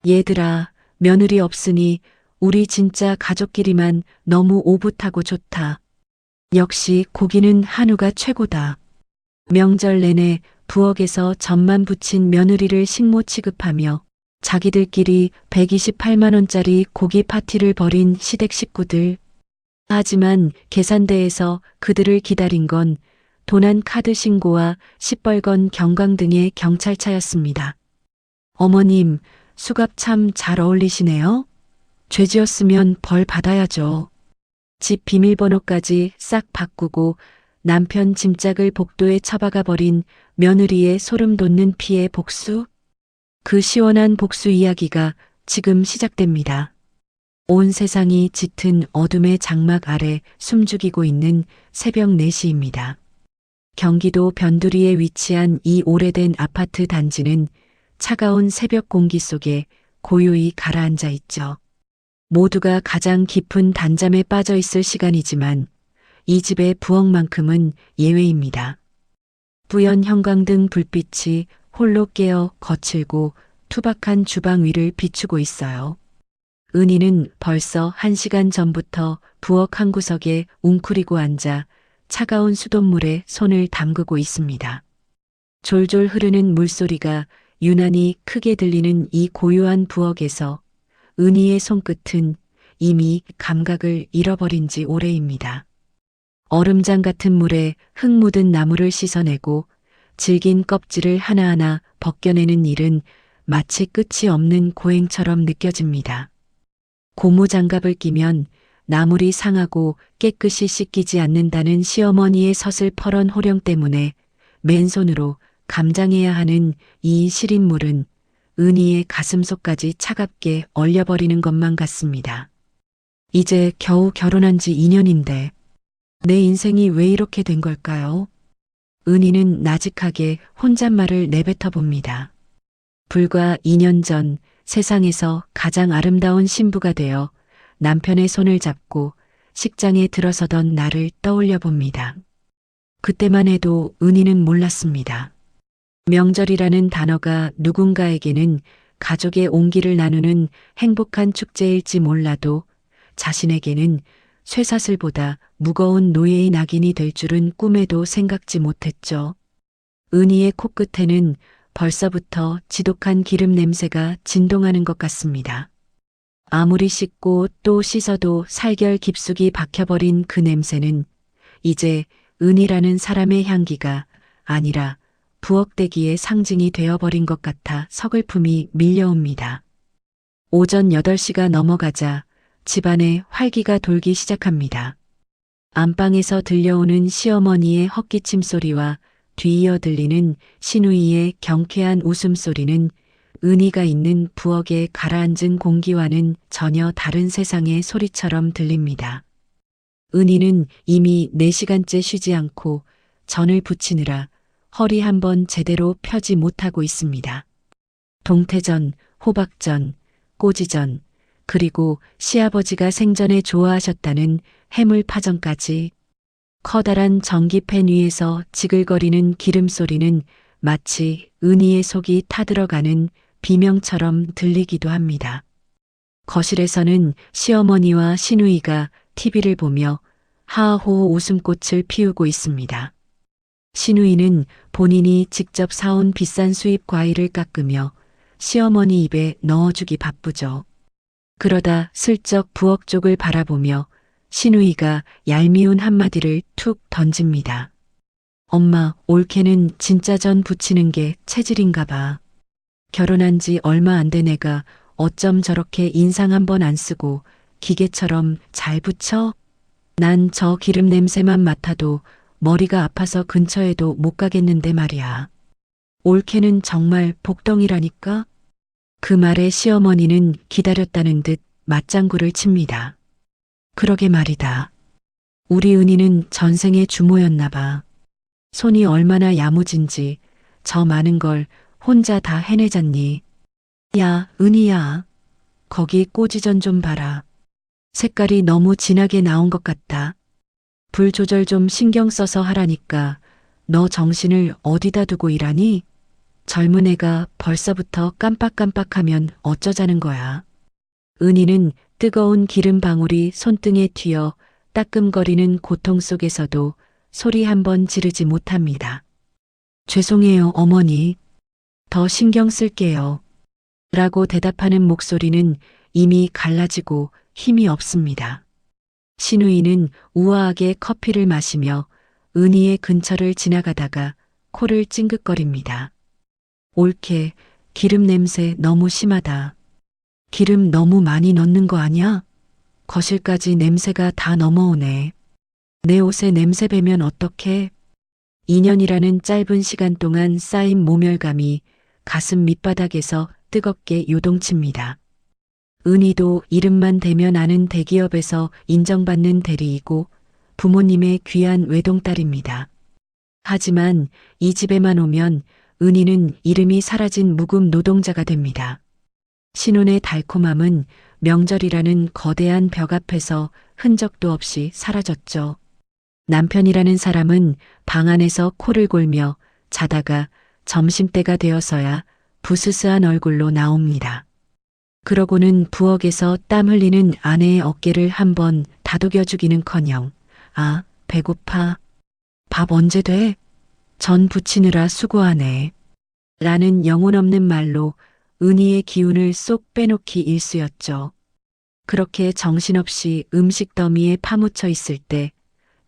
얘들아, 며느리 없으니 우리 진짜 가족끼리만 너무 오붓하고 좋다. 역시 고기는 한우가 최고다. 명절 내내 부엌에서 전만 붙인 며느리를 식모 취급하며 자기들끼리 128만 원짜리 고기 파티를 벌인 시댁 식구들. 하지만 계산대에서 그들을 기다린 건 도난 카드 신고와 시뻘건 경광 등의 경찰차였습니다. 어머님, 수갑 참 잘 어울리시네요. 죄 지었으면 벌 받아야죠. 집 비밀번호까지 싹 바꾸고 남편 짐짝을 복도에 처박아 버린 며느리의 소름 돋는 피해 복수? 그 시원한 복수 이야기가 지금 시작됩니다. 온 세상이 짙은 어둠의 장막 아래 숨죽이고 있는 새벽 4시입니다. 경기도 변두리에 위치한 이 오래된 아파트 단지는 차가운 새벽 공기 속에 고요히 가라앉아 있죠. 모두가 가장 깊은 단잠에 빠져 있을 시간이지만 이 집의 부엌만큼은 예외입니다. 뿌연 형광등 불빛이 홀로 깨어 거칠고 투박한 주방 위를 비추고 있어요. 은희는 벌써 1시간 전부터 부엌 한 구석에 웅크리고 앉아 차가운 수돗물에 손을 담그고 있습니다. 졸졸 흐르는 물소리가 유난히 크게 들리는 이 고요한 부엌에서 은희의 손끝은 이미 감각을 잃어버린 지 오래입니다. 얼음장 같은 물에 흙 묻은 나무를 씻어내고 질긴 껍질을 하나하나 벗겨내는 일은 마치 끝이 없는 고행처럼 느껴집니다. 고무장갑을 끼면 나물이 상하고 깨끗이 씻기지 않는다는 시어머니의 서슬퍼런 호령 때문에 맨손으로 감장해야 하는 이 시린물은 은희의 가슴속까지 차갑게 얼려버리는 것만 같습니다. 이제 겨우 결혼한 지 2년인데 내 인생이 왜 이렇게 된 걸까요? 은희는 나직하게 혼잣말을 내뱉어 봅니다. 불과 2년 전 세상에서 가장 아름다운 신부가 되어 남편의 손을 잡고 식장에 들어서던 나를 떠올려 봅니다. 그때만 해도 은희는 몰랐습니다. 명절이라는 단어가 누군가에게는 가족의 온기를 나누는 행복한 축제일지 몰라도 자신에게는 쇠사슬보다 무거운 노예의 낙인이 될 줄은 꿈에도 생각지 못했죠. 은희의 코끝에는 벌써부터 지독한 기름 냄새가 진동하는 것 같습니다. 아무리 씻고 또 씻어도 살결 깊숙이 박혀버린 그 냄새는 이제 은희라는 사람의 향기가 아니라 부엌대기의 상징이 되어버린 것 같아 서글픔이 밀려옵니다. 오전 8시가 넘어가자 집안에 활기가 돌기 시작합니다. 안방에서 들려오는 시어머니의 헛기침 소리와 뒤이어 들리는 시누이의 경쾌한 웃음소리는 은희가 있는 부엌에 가라앉은 공기와는 전혀 다른 세상의 소리처럼 들립니다. 은희는 이미 4시간째 쉬지 않고 전을 부치느라 허리 한번 제대로 펴지 못하고 있습니다. 동태전, 호박전, 꼬지전, 그리고 시아버지가 생전에 좋아하셨다는 해물파전까지 커다란 전기팬 위에서 지글거리는 기름 소리는 마치 은희의 속이 타들어가는 비명처럼 들리기도 합니다. 거실에서는 시어머니와 시누이가 TV를 보며 하하호 웃음꽃을 피우고 있습니다. 시누이는 본인이 직접 사온 비싼 수입 과일을 깎으며 시어머니 입에 넣어주기 바쁘죠. 그러다 슬쩍 부엌 쪽을 바라보며 시누이가 얄미운 한마디를 툭 던집니다. 엄마, 올케는 진짜 전 부치는 게 체질인가 봐. 결혼한 지 얼마 안 된 애가 어쩜 저렇게 인상 한 번 안 쓰고 기계처럼 잘 부쳐? 난 저 기름 냄새만 맡아도 머리가 아파서 근처에도 못 가겠는데 말이야. 올케는 정말 복덩이라니까? 그 말에 시어머니는 기다렸다는 듯 맞장구를 칩니다. 그러게 말이다. 우리 은희는 전생의 주모였나 봐. 손이 얼마나 야무진지 저 많은 걸 혼자 다 해내잖니. 야, 은희야. 거기 꼬지전 좀 봐라. 색깔이 너무 진하게 나온 것 같다. 불 조절 좀 신경 써서 하라니까 너 정신을 어디다 두고 일하니? 젊은 애가 벌써부터 깜빡깜빡하면 어쩌자는 거야. 은희는 뜨거운 기름 방울이 손등에 튀어 따끔거리는 고통 속에서도 소리 한 번 지르지 못합니다. 죄송해요, 어머니. 더 신경 쓸게요. 라고 대답하는 목소리는 이미 갈라지고 힘이 없습니다. 신우이는 우아하게 커피를 마시며 은희의 근처를 지나가다가 코를 찡긋거립니다. 옳게 기름 냄새 너무 심하다. 기름 너무 많이 넣는 거 아니야? 거실까지 냄새가 다 넘어오네. 내 옷에 냄새 배면 어떡해? 2년이라는 짧은 시간 동안 쌓인 모멸감이 가슴 밑바닥에서 뜨겁게 요동칩니다. 은희도 이름만 대면 아는 대기업에서 인정받는 대리이고 부모님의 귀한 외동딸입니다. 하지만 이 집에만 오면 은희는 이름이 사라진 무급 노동자가 됩니다. 신혼의 달콤함은 명절이라는 거대한 벽 앞에서 흔적도 없이 사라졌죠. 남편이라는 사람은 방 안에서 코를 골며 자다가 점심때가 되어서야 부스스한 얼굴로 나옵니다. 그러고는 부엌에서 땀 흘리는 아내의 어깨를 한번 다독여주기는커녕 아, 배고파. 밥 언제 돼? 전 부치느라 수고하네. 라는 영혼 없는 말로 은희의 기운을 쏙 빼놓기 일쑤였죠. 그렇게 정신없이 음식 더미에 파묻혀 있을 때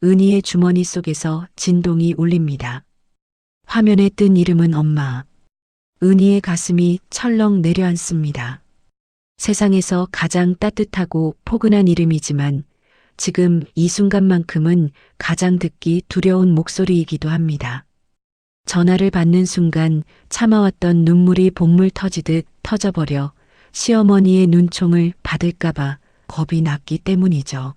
은희의 주머니 속에서 진동이 울립니다. 화면에 뜬 이름은 엄마. 은희의 가슴이 철렁 내려앉습니다. 세상에서 가장 따뜻하고 포근한 이름이지만 지금 이 순간만큼은 가장 듣기 두려운 목소리이기도 합니다. 전화를 받는 순간 참아왔던 눈물이 본물 터지듯 터져버려 시어머니의 눈총을 받을까봐 겁이 났기 때문이죠.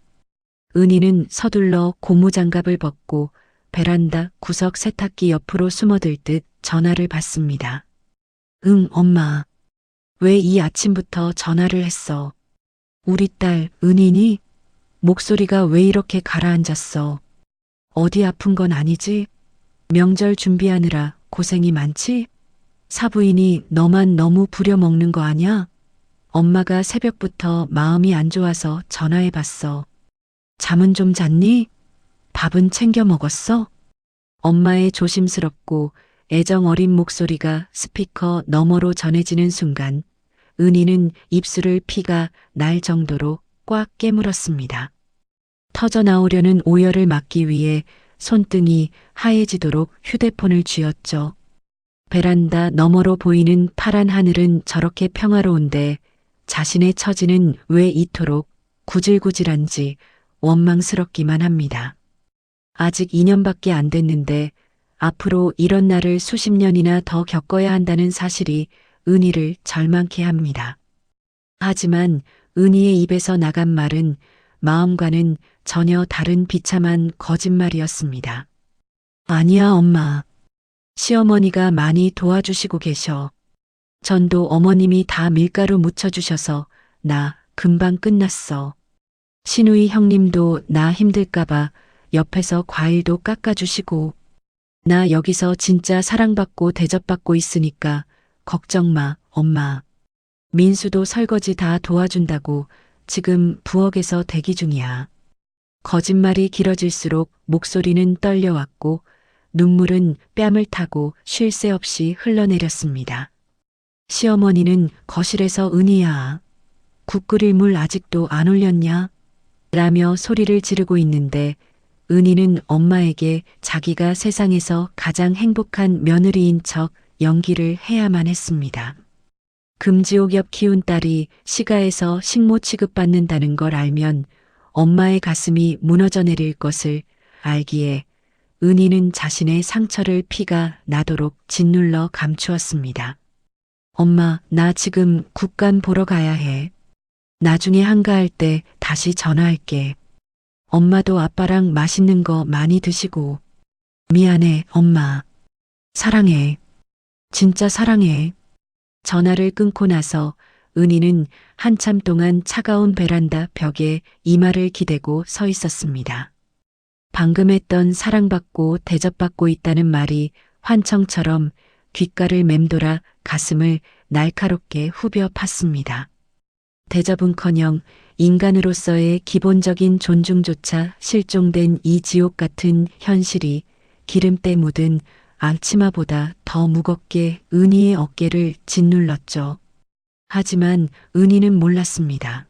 은희는 서둘러 고무장갑을 벗고 베란다 구석 세탁기 옆으로 숨어들 듯 전화를 받습니다. 응, 엄마. 왜 이 아침부터 전화를 했어? 우리 딸 은희니? 목소리가 왜 이렇게 가라앉았어? 어디 아픈 건 아니지? 명절 준비하느라 고생이 많지? 사부인이 너만 너무 부려먹는 거 아냐? 엄마가 새벽부터 마음이 안 좋아서 전화해봤어. 잠은 좀 잤니? 밥은 챙겨 먹었어? 엄마의 조심스럽고 애정 어린 목소리가 스피커 너머로 전해지는 순간 은희는 입술을 피가 날 정도로 꽉 깨물었습니다. 터져나오려는 오열을 막기 위해 손등이 하얘지도록 휴대폰을 쥐었죠. 베란다 너머로 보이는 파란 하늘은 저렇게 평화로운데 자신의 처지는 왜 이토록 구질구질한지 원망스럽기만 합니다. 아직 2년밖에 안 됐는데 앞으로 이런 날을 수십 년이나 더 겪어야 한다는 사실이 은희를 절망케 합니다. 하지만 은희의 입에서 나간 말은 마음과는 전혀 다른 비참한 거짓말이었습니다. 아니야, 엄마. 시어머니가 많이 도와주시고 계셔. 전도 어머님이 다 밀가루 묻혀주셔서 나 금방 끝났어. 신우이 형님도 나 힘들까봐 옆에서 과일도 깎아주시고 나 여기서 진짜 사랑받고 대접받고 있으니까 걱정 마, 엄마. 민수도 설거지 다 도와준다고 지금 부엌에서 대기 중이야. 거짓말이 길어질수록 목소리는 떨려왔고 눈물은 뺨을 타고 쉴 새 없이 흘러내렸습니다. 시어머니는 거실에서 은희야, 국 끓일 물 아직도 안 올렸냐? 라며 소리를 지르고 있는데 은희는 엄마에게 자기가 세상에서 가장 행복한 며느리인 척 연기를 해야만 했습니다. 금지옥엽 키운 딸이 시가에서 식모 취급받는다는 걸 알면 엄마의 가슴이 무너져 내릴 것을 알기에 은희는 자신의 상처를 피가 나도록 짓눌러 감추었습니다. 엄마, 나 지금 국간 보러 가야 해. 나중에 한가할 때 다시 전화할게. 엄마도 아빠랑 맛있는 거 많이 드시고. 미안해, 엄마. 사랑해. 진짜 사랑해. 전화를 끊고 나서 은희는 한참 동안 차가운 베란다 벽에 이마를 기대고 서 있었습니다. 방금 했던 사랑받고 대접받고 있다는 말이 환청처럼 귓가를 맴돌아 가슴을 날카롭게 후벼 팠습니다. 대접은커녕 인간으로서의 기본적인 존중조차 실종된 이 지옥 같은 현실이 기름때 묻은 앞치마보다 더 무겁게 은희의 어깨를 짓눌렀죠. 하지만 은희는 몰랐습니다.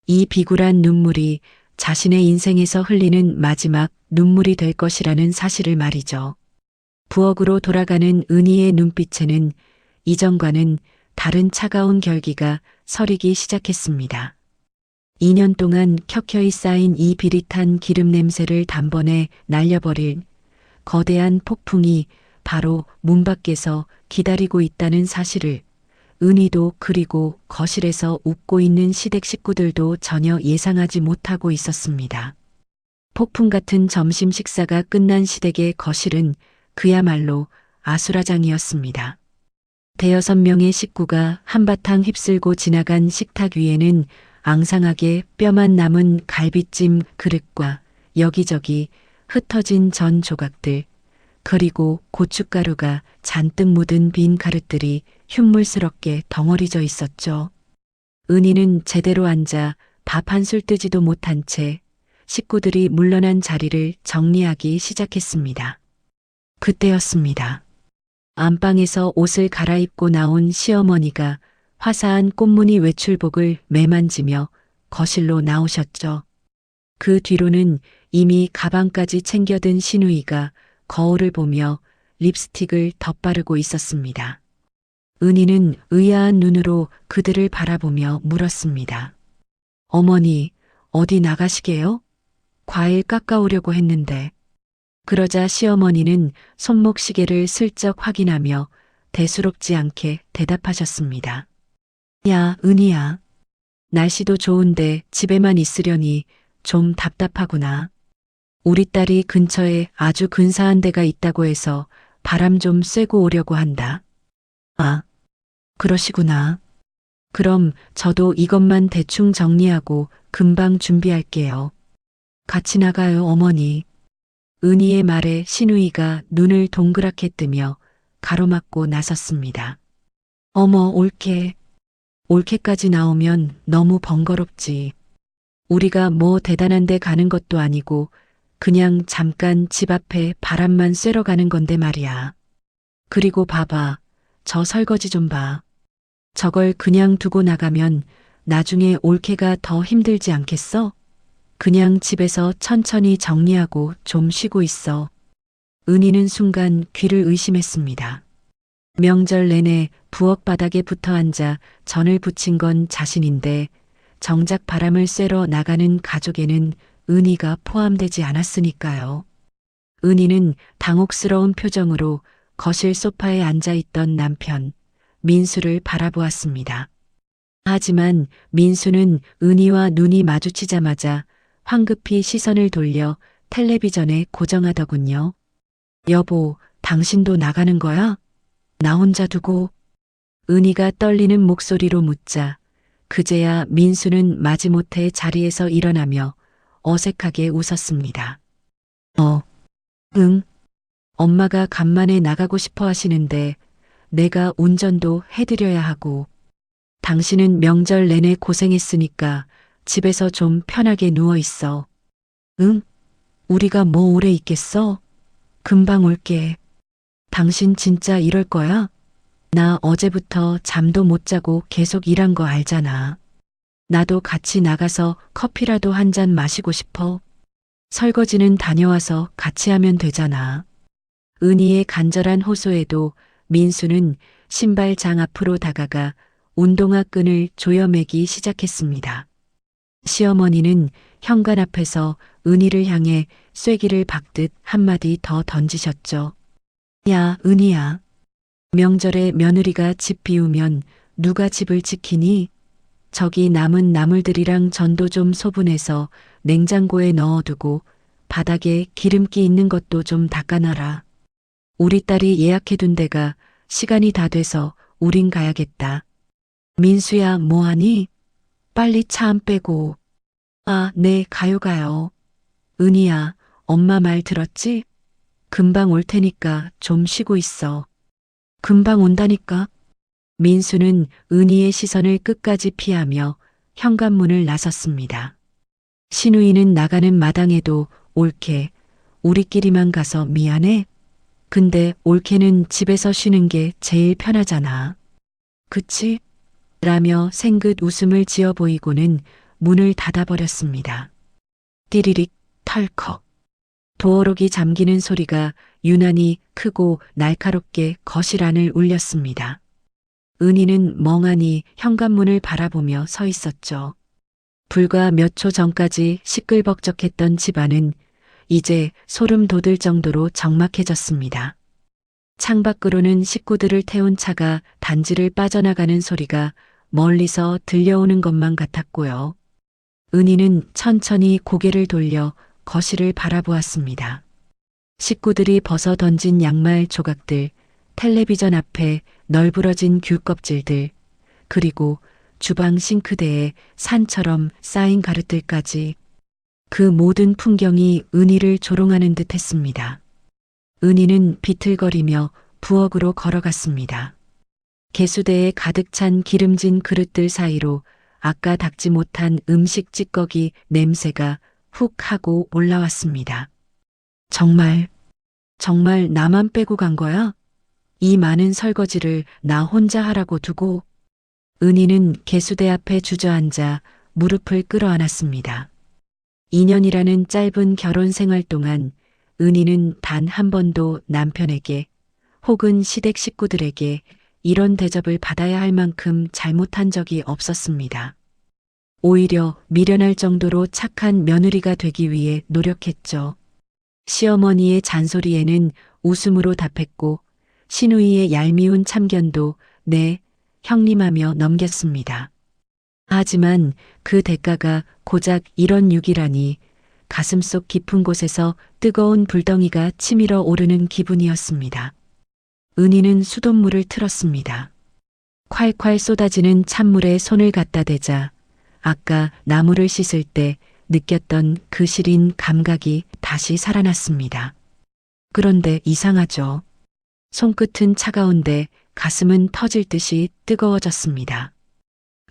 이 비굴한 눈물이 자신의 인생에서 흘리는 마지막 눈물이 될 것이라는 사실을 말이죠. 부엌으로 돌아가는 은희의 눈빛에는 이전과는 다른 차가운 결기가 서리기 시작했습니다. 2년 동안 켜켜이 쌓인 이 비릿한 기름 냄새를 단번에 날려버릴 거대한 폭풍이 바로 문 밖에서 기다리고 있다는 사실을 은희도 그리고 거실에서 웃고 있는 시댁 식구들도 전혀 예상하지 못하고 있었습니다. 폭풍 같은 점심 식사가 끝난 시댁의 거실은 그야말로 아수라장이었습니다. 대여섯 명의 식구가 한바탕 휩쓸고 지나간 식탁 위에는 앙상하게 뼈만 남은 갈비찜 그릇과 여기저기 흩어진 전 조각들, 그리고 고춧가루가 잔뜩 묻은 빈 가릇들이 흉물스럽게 덩어리져 있었죠. 은희는 제대로 앉아 밥 한 술 뜨지도 못한 채 식구들이 물러난 자리를 정리하기 시작했습니다. 그때였습니다. 안방에서 옷을 갈아입고 나온 시어머니가 화사한 꽃무늬 외출복을 매만지며 거실로 나오셨죠. 그 뒤로는 이미 가방까지 챙겨든 시누이가 거울을 보며 립스틱을 덧바르고 있었습니다. 은희는 의아한 눈으로 그들을 바라보며 물었습니다. 어머니, 어디 나가시게요? 과일 깎아오려고 했는데. 그러자 시어머니는 손목시계를 슬쩍 확인하며 대수롭지 않게 대답하셨습니다. 야, 은희야. 날씨도 좋은데 집에만 있으려니 좀 답답하구나. 우리 딸이 근처에 아주 근사한 데가 있다고 해서 바람 좀 쐬고 오려고 한다. 아, 그러시구나. 그럼 저도 이것만 대충 정리하고 금방 준비할게요. 같이 나가요, 어머니. 은희의 말에 시누이가 눈을 동그랗게 뜨며 가로막고 나섰습니다. 어머, 올케. 올케까지 나오면 너무 번거롭지. 우리가 뭐 대단한 데 가는 것도 아니고 그냥 잠깐 집 앞에 바람만 쐬러 가는 건데 말이야. 그리고 봐봐. 저 설거지 좀 봐. 저걸 그냥 두고 나가면 나중에 올케가 더 힘들지 않겠어? 그냥 집에서 천천히 정리하고 좀 쉬고 있어. 은희는 순간 귀를 의심했습니다. 명절 내내 부엌 바닥에 붙어 앉아 전을 부친 건 자신인데 정작 바람을 쐬러 나가는 가족에는 은희가 포함되지 않았으니까요. 은희는 당혹스러운 표정으로 거실 소파에 앉아있던 남편 민수를 바라보았습니다. 하지만 민수는 은희와 눈이 마주치자마자 황급히 시선을 돌려 텔레비전에 고정하더군요. 여보, 당신도 나가는 거야? 나 혼자 두고. 은희가 떨리는 목소리로 묻자 그제야 민수는 마지못해 자리에서 일어나며 어색하게 웃었습니다. 응. 엄마가 간만에 나가고 싶어 하시는데 내가 운전도 해드려야 하고 당신은 명절 내내 고생했으니까 집에서 좀 편하게 누워 있어. 응? 우리가 뭐 오래 있겠어? 금방 올게. 당신 진짜 이럴 거야? 나 어제부터 잠도 못 자고 계속 일한 거 알잖아. 나도 같이 나가서 커피라도 한 잔 마시고 싶어. 설거지는 다녀와서 같이 하면 되잖아. 은희의 간절한 호소에도 민수는 신발장 앞으로 다가가 운동화 끈을 조여매기 시작했습니다. 시어머니는 현관 앞에서 은희를 향해 쐐기를 박듯 한마디 더 던지셨죠. 야, 은희야. 명절에 며느리가 집 비우면 누가 집을 지키니? 저기 남은 나물들이랑 전도 좀 소분해서 냉장고에 넣어두고 바닥에 기름기 있는 것도 좀 닦아놔라. 우리 딸이 예약해둔 데가 시간이 다 돼서 우린 가야겠다. 민수야, 뭐하니? 빨리 차 안 빼고. 아, 네, 가요. 은희야, 엄마 말 들었지? 금방 올 테니까 좀 쉬고 있어. 금방 온다니까. 민수는 은희의 시선을 끝까지 피하며 현관문을 나섰습니다. 신우이는 나가는 마당에도 올케, 우리끼리만 가서 미안해. 근데 올케는 집에서 쉬는 게 제일 편하잖아. 그치? 라며 생긋 웃음을 지어 보이고는 문을 닫아버렸습니다. 띠리릭 털컥. 도어록이 잠기는 소리가 유난히 크고 날카롭게 거실 안을 울렸습니다. 은희는 멍하니 현관문을 바라보며 서 있었죠. 불과 몇 초 전까지 시끌벅적했던 집안은 이제 소름 돋을 정도로 적막해졌습니다. 창밖으로는 식구들을 태운 차가 단지를 빠져나가는 소리가 멀리서 들려오는 것만 같았고요. 은희는 천천히 고개를 돌려 거실을 바라보았습니다. 식구들이 벗어 던진 양말 조각들, 텔레비전 앞에 널브러진 귤 껍질들, 그리고 주방 싱크대에 산처럼 쌓인 가루들까지 그 모든 풍경이 은희를 조롱하는 듯 했습니다. 은희는 비틀거리며 부엌으로 걸어갔습니다. 개수대에 가득 찬 기름진 그릇들 사이로 아까 닦지 못한 음식 찌꺼기 냄새가 훅 하고 올라왔습니다. 정말 나만 빼고 간 거야? 이 많은 설거지를 나 혼자 하라고 두고. 은희는 개수대 앞에 주저앉아 무릎을 끌어안았습니다. 2년이라는 짧은 결혼 생활 동안 은희는 단 한 번도 남편에게 혹은 시댁 식구들에게 이런 대접을 받아야 할 만큼 잘못한 적이 없었습니다. 오히려 미련할 정도로 착한 며느리가 되기 위해 노력했죠. 시어머니의 잔소리에는 웃음으로 답했고 신우이의 얄미운 참견도 네, 형님하며 넘겼습니다. 하지만 그 대가가 고작 이런 육이라니 가슴속 깊은 곳에서 뜨거운 불덩이가 치밀어 오르는 기분이었습니다. 은희는 수돗물을 틀었습니다. 콸콸 쏟아지는 찬물에 손을 갖다 대자 아까 나무를 씻을 때 느꼈던 그 시린 감각이 다시 살아났습니다. 그런데 이상하죠. 손끝은 차가운데 가슴은 터질 듯이 뜨거워졌습니다.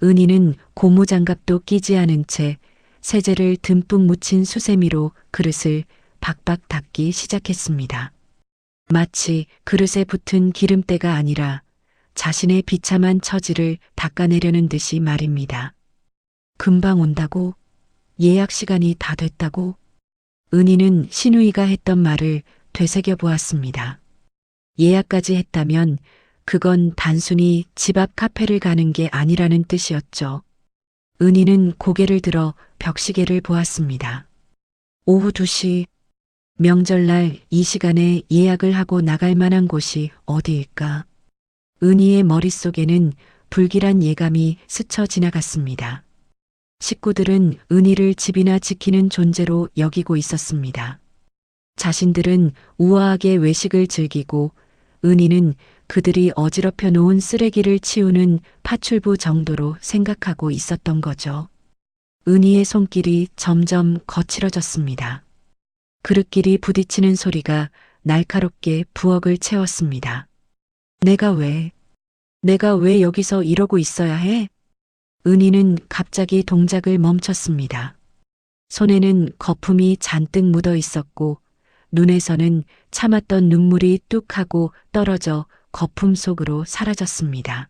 은희는 고무장갑도 끼지 않은 채 세제를 듬뿍 묻힌 수세미로 그릇을 박박 닦기 시작했습니다. 마치 그릇에 붙은 기름때가 아니라 자신의 비참한 처지를 닦아내려는 듯이 말입니다. 금방 온다고? 예약 시간이 다 됐다고? 은희는 신우이가 했던 말을 되새겨 보았습니다. 예약까지 했다면 그건 단순히 집 앞 카페를 가는 게 아니라는 뜻이었죠. 은희는 고개를 들어 벽시계를 보았습니다. 오후 2시. 명절날 이 시간에 예약을 하고 나갈 만한 곳이 어디일까? 은희의 머릿속에는 불길한 예감이 스쳐 지나갔습니다. 식구들은 은희를 집이나 지키는 존재로 여기고 있었습니다. 자신들은 우아하게 외식을 즐기고 은희는 그들이 어지럽혀 놓은 쓰레기를 치우는 파출부 정도로 생각하고 있었던 거죠. 은희의 손길이 점점 거칠어졌습니다. 그릇끼리 부딪히는 소리가 날카롭게 부엌을 채웠습니다. 내가 왜 여기서 이러고 있어야 해? 은희는 갑자기 동작을 멈췄습니다. 손에는 거품이 잔뜩 묻어 있었고 눈에서는 참았던 눈물이 뚝 하고 떨어져 거품 속으로 사라졌습니다.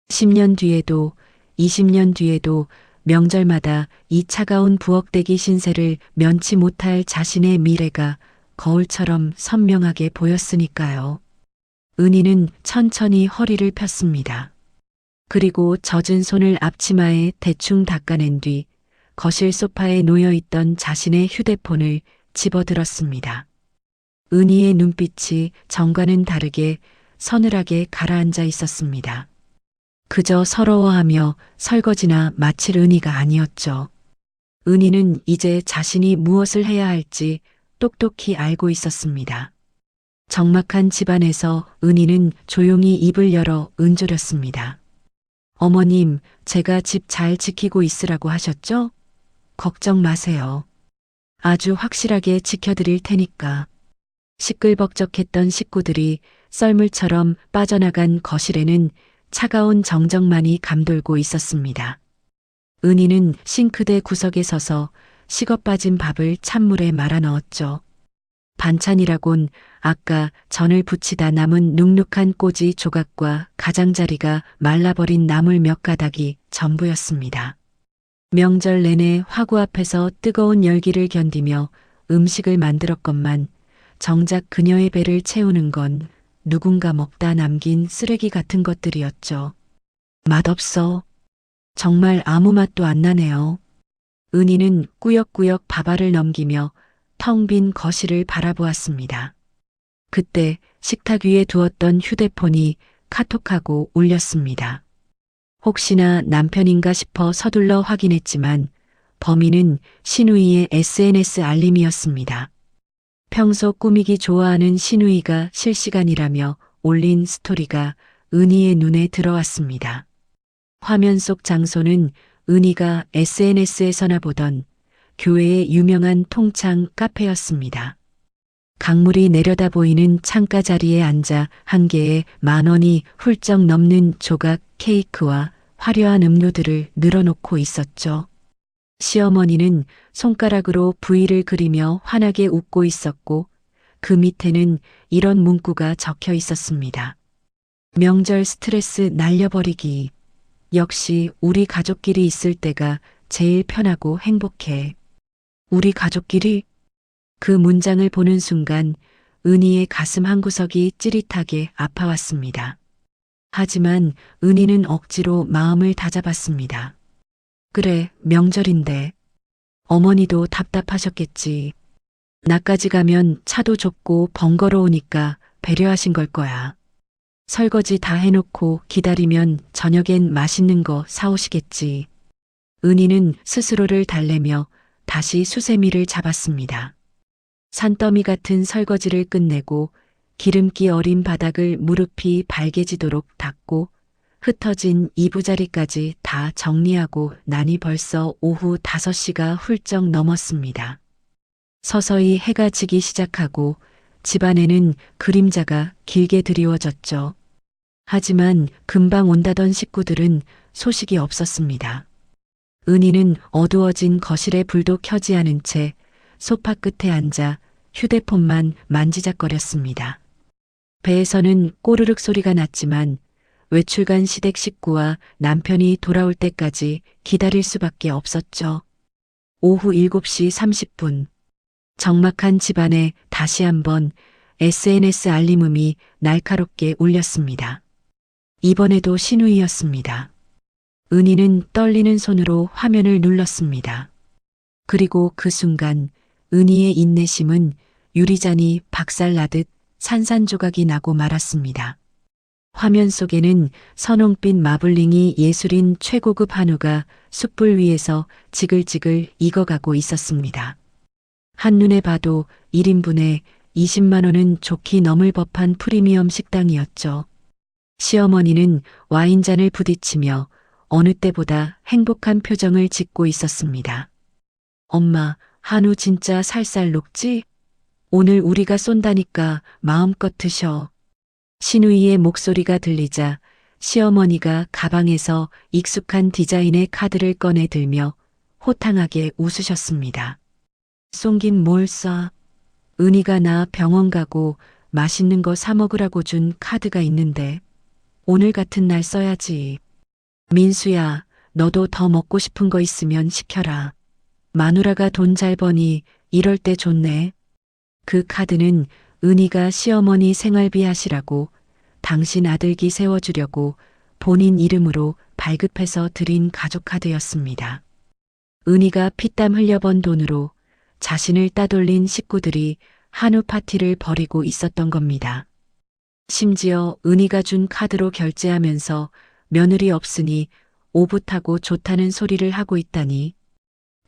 10년 뒤에도 20년 뒤에도 명절마다 이 차가운 부엌대기 신세를 면치 못할 자신의 미래가 거울처럼 선명하게 보였으니까요. 은희는 천천히 허리를 폈습니다. 그리고 젖은 손을 앞치마에 대충 닦아낸 뒤 거실 소파에 놓여있던 자신의 휴대폰을 집어들었습니다. 은희의 눈빛이 전과는 다르게 서늘하게 가라앉아 있었습니다. 그저 서러워하며 설거지나 마칠 은희가 아니었죠. 은희는 이제 자신이 무엇을 해야 할지 똑똑히 알고 있었습니다. 적막한 집안에서 은희는 조용히 입을 열어 은조렸습니다. 어머님, 제가 집 잘 지키고 있으라고 하셨죠? 걱정 마세요. 아주 확실하게 지켜드릴 테니까. 시끌벅적했던 식구들이 썰물처럼 빠져나간 거실에는 차가운 정적만이 감돌고 있었습니다. 은희는 싱크대 구석에 서서 식어 빠진 밥을 찬물에 말아 넣었죠. 반찬이라곤 아까 전을 부치다 남은 눅눅한 꼬지 조각과 가장자리가 말라버린 나물 몇 가닥이 전부였습니다. 명절 내내 화구 앞에서 뜨거운 열기를 견디며 음식을 만들었건만 정작 그녀의 배를 채우는 건 누군가 먹다 남긴 쓰레기 같은 것들이었죠. 맛없어. 정말 아무 맛도 안 나네요. 은희는 꾸역꾸역 밥알을 넘기며 텅 빈 거실을 바라보았습니다. 그때 식탁 위에 두었던 휴대폰이 카톡하고 울렸습니다. 혹시나 남편인가 싶어 서둘러 확인했지만 범인은 신우이의 SNS 알림이었습니다. 평소 꾸미기 좋아하는 신우이가 실시간이라며 올린 스토리가 은희의 눈에 들어왔습니다. 화면 속 장소는 은희가 SNS에서나 보던 교회의 유명한 통창 카페였습니다. 강물이 내려다 보이는 창가 자리에 앉아 한 개에 10,000원이 훌쩍 넘는 조각 케이크와 화려한 음료들을 늘어놓고 있었죠. 시어머니는 손가락으로 V를 그리며 환하게 웃고 있었고 그 밑에는 이런 문구가 적혀 있었습니다. 명절 스트레스 날려버리기. 역시 우리 가족끼리 있을 때가 제일 편하고 행복해. 우리 가족끼리? 그 문장을 보는 순간 은희의 가슴 한구석이 찌릿하게 아파왔습니다. 하지만 은희는 억지로 마음을 다잡았습니다. 그래, 명절인데. 어머니도 답답하셨겠지. 나까지 가면 차도 좁고 번거로우니까 배려하신 걸 거야. 설거지 다 해놓고 기다리면 저녁엔 맛있는 거 사오시겠지. 은희는 스스로를 달래며 다시 수세미를 잡았습니다. 산더미 같은 설거지를 끝내고 기름기 어린 바닥을 무릎이 발개지도록 닦고 흩어진 이부자리까지 다 정리하고 나니 벌써 오후 5시가 훌쩍 넘었습니다. 서서히 해가 지기 시작하고 집안에는 그림자가 길게 드리워졌죠. 하지만 금방 온다던 식구들은 소식이 없었습니다. 은희는 어두워진 거실에 불도 켜지 않은 채 소파 끝에 앉아 휴대폰만 만지작거렸습니다. 배에서는 꼬르륵 소리가 났지만 외출간 시댁 식구와 남편이 돌아올 때까지 기다릴 수밖에 없었죠. 오후 7시 30분. 적막한 집안에 다시 한번 SNS 알림음이 날카롭게 울렸습니다. 이번에도 신우이였습니다. 은희는 떨리는 손으로 화면을 눌렀습니다. 그리고 그 순간 은희의 인내심은 유리잔이 박살나듯 산산조각이 나고 말았습니다. 화면 속에는 선홍빛 마블링이 예술인 최고급 한우가 숯불 위에서 지글지글 익어가고 있었습니다. 한눈에 봐도 1인분에 20만 원은 좋게 넘을 법한 프리미엄 식당이었죠. 시어머니는 와인잔을 부딪히며 어느 때보다 행복한 표정을 짓고 있었습니다. 엄마, 한우 진짜 살살 녹지? 오늘 우리가 쏜다니까 마음껏 드셔. 신우이의 목소리가 들리자 시어머니가 가방에서 익숙한 디자인의 카드를 꺼내 들며 호탕하게 웃으셨습니다. 쏜긴 뭘 쏴? 은희가 나 병원 가고 맛있는 거 사 먹으라고 준 카드가 있는데 오늘 같은 날 써야지. 민수야, 너도 더 먹고 싶은 거 있으면 시켜라. 마누라가 돈 잘 버니 이럴 때 좋네. 그 카드는 은희가 시어머니 생활비 하시라고 당신 아들기 세워주려고 본인 이름으로 발급해서 드린 가족 카드였습니다. 은희가 피땀 흘려번 돈으로 자신을 따돌린 식구들이 한우 파티를 벌이고 있었던 겁니다. 심지어 은희가 준 카드로 결제하면서 며느리 없으니 오붓하고 좋다는 소리를 하고 있다니.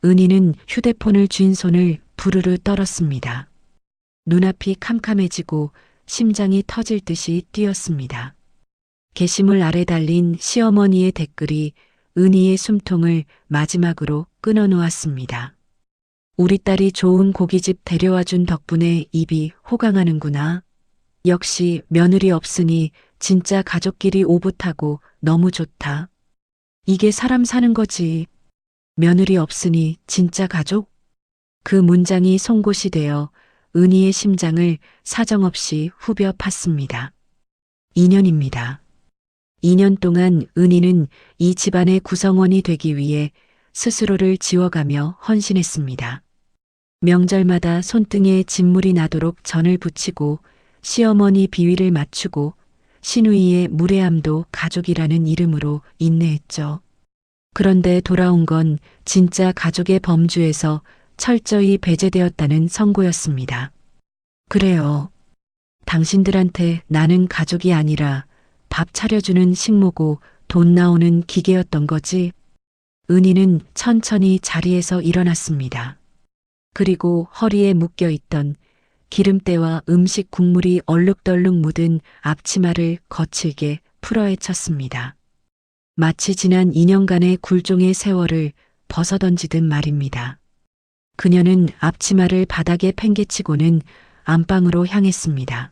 은희는 휴대폰을 쥔 손을 부르르 떨었습니다. 눈앞이 캄캄해지고 심장이 터질 듯이 뛰었습니다. 게시물 아래 달린 시어머니의 댓글이 은희의 숨통을 마지막으로 끊어놓았습니다. 우리 딸이 좋은 고깃집 데려와준 덕분에 입이 호강하는구나. 역시 며느리 없으니 진짜 가족끼리 오붓하고 너무 좋다. 이게 사람 사는 거지. 며느리 없으니 진짜 가족? 그 문장이 송곳이 되어 은희의 심장을 사정없이 후벼 팠습니다. 2년입니다. 2년 동안 은희는 이 집안의 구성원이 되기 위해 스스로를 지워가며 헌신했습니다. 명절마다 손등에 진물이 나도록 전을 부치고 시어머니 비위를 맞추고 시누이의 무례함도 가족이라는 이름으로 인내했죠. 그런데 돌아온 건 진짜 가족의 범주에서 철저히 배제되었다는 선고였습니다. 그래요. 당신들한테 나는 가족이 아니라 밥 차려주는 식모고 돈 나오는 기계였던 거지. 은희는 천천히 자리에서 일어났습니다. 그리고 허리에 묶여있던 기름때와 음식 국물이 얼룩덜룩 묻은 앞치마를 거칠게 풀어헤쳤습니다. 마치 지난 2년간의 굴종의 세월을 벗어던지듯 말입니다. 그녀는 앞치마를 바닥에 팽개치고는 안방으로 향했습니다.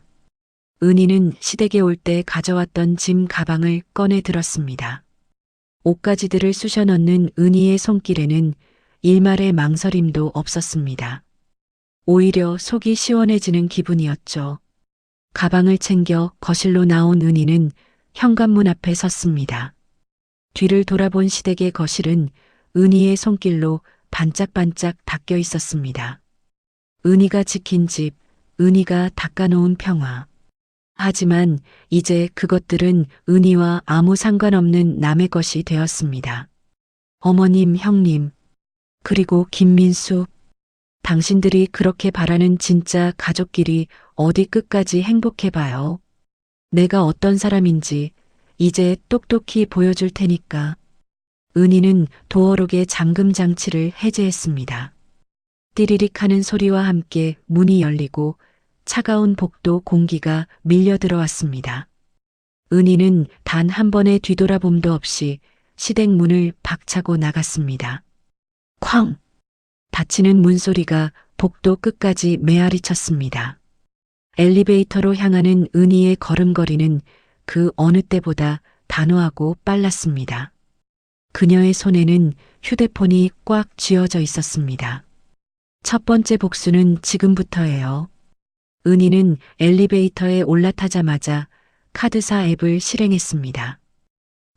은희는 시댁에 올 때 가져왔던 짐 가방을 꺼내 들었습니다. 옷가지들을 쑤셔 넣는 은희의 손길에는 일말의 망설임도 없었습니다. 오히려 속이 시원해지는 기분이었죠. 가방을 챙겨 거실로 나온 은희는 현관문 앞에 섰습니다. 뒤를 돌아본 시댁의 거실은 은희의 손길로 반짝반짝 닦여 있었습니다. 은희가 지킨 집, 은희가 닦아놓은 평화. 하지만 이제 그것들은 은희와 아무 상관없는 남의 것이 되었습니다. 어머님, 형님, 그리고 김민수, 당신들이 그렇게 바라는 진짜 가족끼리 어디 끝까지 행복해봐요. 내가 어떤 사람인지 이제 똑똑히 보여줄 테니까. 은희는 도어록의 잠금 장치를 해제했습니다. 띠리릭 하는 소리와 함께 문이 열리고 차가운 복도 공기가 밀려 들어왔습니다. 은희는 단 한 번의 뒤돌아봄도 없이 시댁 문을 박차고 나갔습니다. 쾅! 닫히는 문소리가 복도 끝까지 메아리 쳤습니다. 엘리베이터로 향하는 은희의 걸음걸이는 그 어느 때보다 단호하고 빨랐습니다. 그녀의 손에는 휴대폰이 꽉 쥐어져 있었습니다. 첫 번째 복수는 지금부터예요. 은희는 엘리베이터에 올라타자마자 카드사 앱을 실행했습니다.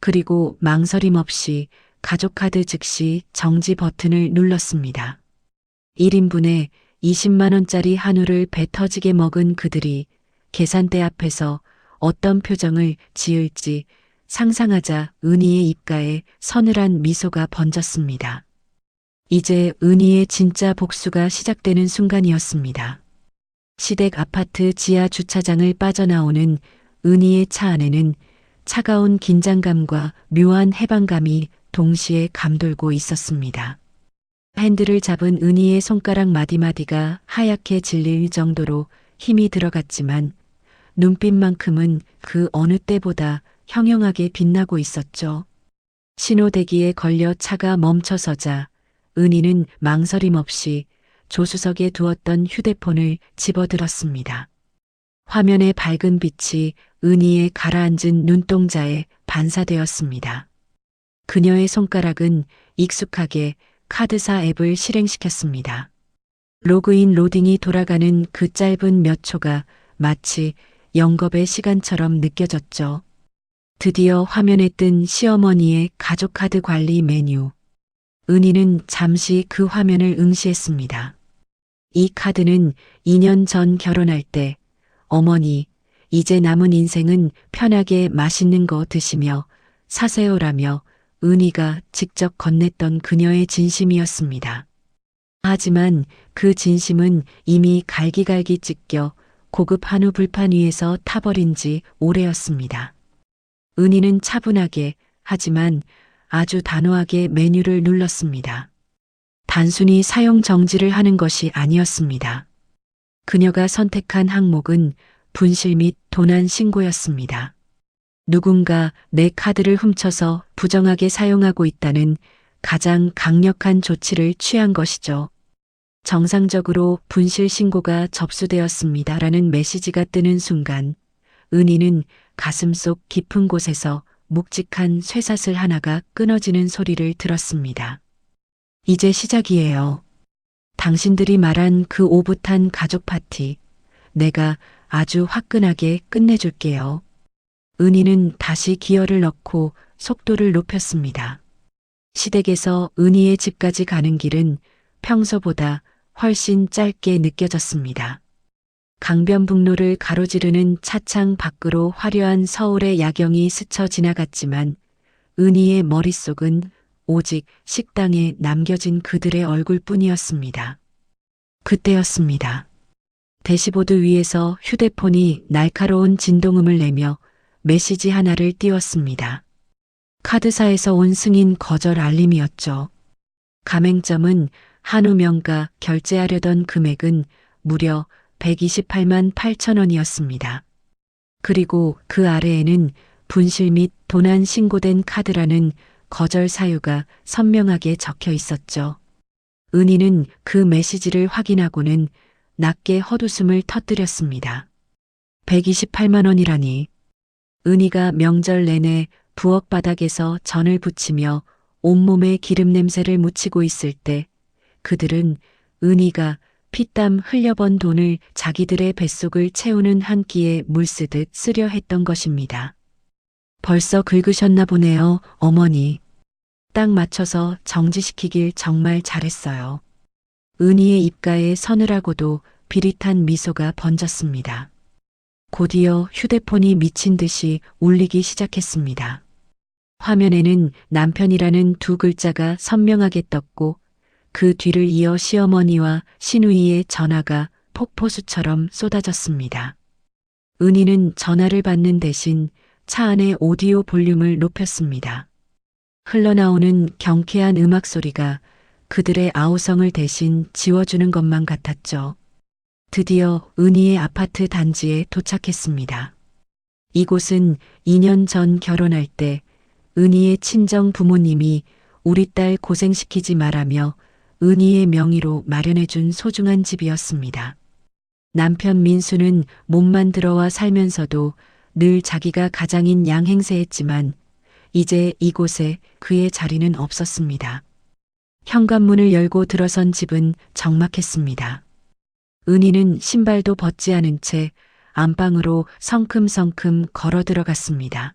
그리고 망설임 없이 가족카드 즉시 정지 버튼을 눌렀습니다. 1인분에 20만 원짜리 한우를 배 터지게 먹은 그들이 계산대 앞에서 어떤 표정을 지을지 상상하자 은희의 입가에 서늘한 미소가 번졌습니다. 이제 은희의 진짜 복수가 시작되는 순간이었습니다. 시댁 아파트 지하 주차장을 빠져나오는 은희의 차 안에는 차가운 긴장감과 묘한 해방감이 동시에 감돌고 있었습니다. 핸들을 잡은 은희의 손가락 마디마디가 하얗게 질릴 정도로 힘이 들어갔지만 눈빛만큼은 그 어느 때보다 형형하게 빛나고 있었죠. 신호대기에 걸려 차가 멈춰서자 은희는 망설임 없이 조수석에 두었던 휴대폰을 집어들었습니다. 화면의 밝은 빛이 은희의 가라앉은 눈동자에 반사되었습니다. 그녀의 손가락은 익숙하게 카드사 앱을 실행시켰습니다. 로그인 로딩이 돌아가는 그 짧은 몇 초가 마치 영겁의 시간처럼 느껴졌죠. 드디어 화면에 뜬 시어머니의 가족카드 관리 메뉴. 은희는 잠시 그 화면을 응시했습니다. 이 카드는 2년 전 결혼할 때 어머니, 이제 남은 인생은 편하게 맛있는 거 드시며 사세요라며 은희가 직접 건넸던 그녀의 진심이었습니다. 하지만 그 진심은 이미 갈기갈기 찢겨 고급 한우 불판 위에서 타버린 지 오래였습니다. 은희는 차분하게 하지만 아주 단호하게 메뉴를 눌렀습니다. 단순히 사용 정지를 하는 것이 아니었습니다. 그녀가 선택한 항목은 분실 및 도난 신고였습니다. 누군가 내 카드를 훔쳐서 부정하게 사용하고 있다는 가장 강력한 조치를 취한 것이죠. 정상적으로 분실 신고가 접수되었습니다라는 메시지가 뜨는 순간 은희는 가슴속 깊은 곳에서 묵직한 쇠사슬 하나가 끊어지는 소리를 들었습니다. 이제 시작이에요. 당신들이 말한 그 오붓한 가족 파티, 내가 아주 화끈하게 끝내줄게요. 은희는 다시 기어를 넣고 속도를 높였습니다. 시댁에서 은희의 집까지 가는 길은 평소보다 훨씬 짧게 느껴졌습니다. 강변북로를 가로지르는 차창 밖으로 화려한 서울의 야경이 스쳐 지나갔지만 은희의 머릿속은 오직 식당에 남겨진 그들의 얼굴뿐이었습니다. 그때였습니다. 대시보드 위에서 휴대폰이 날카로운 진동음을 내며 메시지 하나를 띄웠습니다. 카드사에서 온 승인 거절 알림이었죠. 가맹점은 한우명가 결제하려던 금액은 무려 128만 8천 원이었습니다. 그리고 그 아래에는 분실 및 도난 신고된 카드라는 거절 사유가 선명하게 적혀 있었죠. 은희는 그 메시지를 확인하고는 낮게 헛웃음을 터뜨렸습니다. 128만 원이라니. 은희가 명절 내내 부엌 바닥에서 전을 부치며 온몸에 기름 냄새를 묻히고 있을 때 그들은 은희가 피땀 흘려번 돈을 자기들의 뱃속을 채우는 한 끼에 물 쓰듯 쓰려 했던 것입니다. 벌써 긁으셨나 보네요, 어머니. 딱 맞춰서 정지시키길 정말 잘했어요. 은희의 입가에 서늘하고도 비릿한 미소가 번졌습니다. 곧이어 휴대폰이 미친 듯이 울리기 시작했습니다. 화면에는 남편이라는 두 글자가 선명하게 떴고 그 뒤를 이어 시어머니와 시누이의 전화가 폭포수처럼 쏟아졌습니다. 은희는 전화를 받는 대신 차 안의 오디오 볼륨을 높였습니다. 흘러나오는 경쾌한 음악 소리가 그들의 아우성을 대신 지워주는 것만 같았죠. 드디어 은희의 아파트 단지에 도착했습니다. 이곳은 2년 전 결혼할 때 은희의 친정 부모님이 우리 딸 고생시키지 말라며 은희의 명의로 마련해준 소중한 집이었습니다. 남편 민수는 몸만 들어와 살면서도 늘 자기가 가장인 양 행세했지만 이제 이곳에 그의 자리는 없었습니다. 현관문을 열고 들어선 집은 적막했습니다. 은희는 신발도 벗지 않은 채 안방으로 성큼성큼 걸어 들어갔습니다.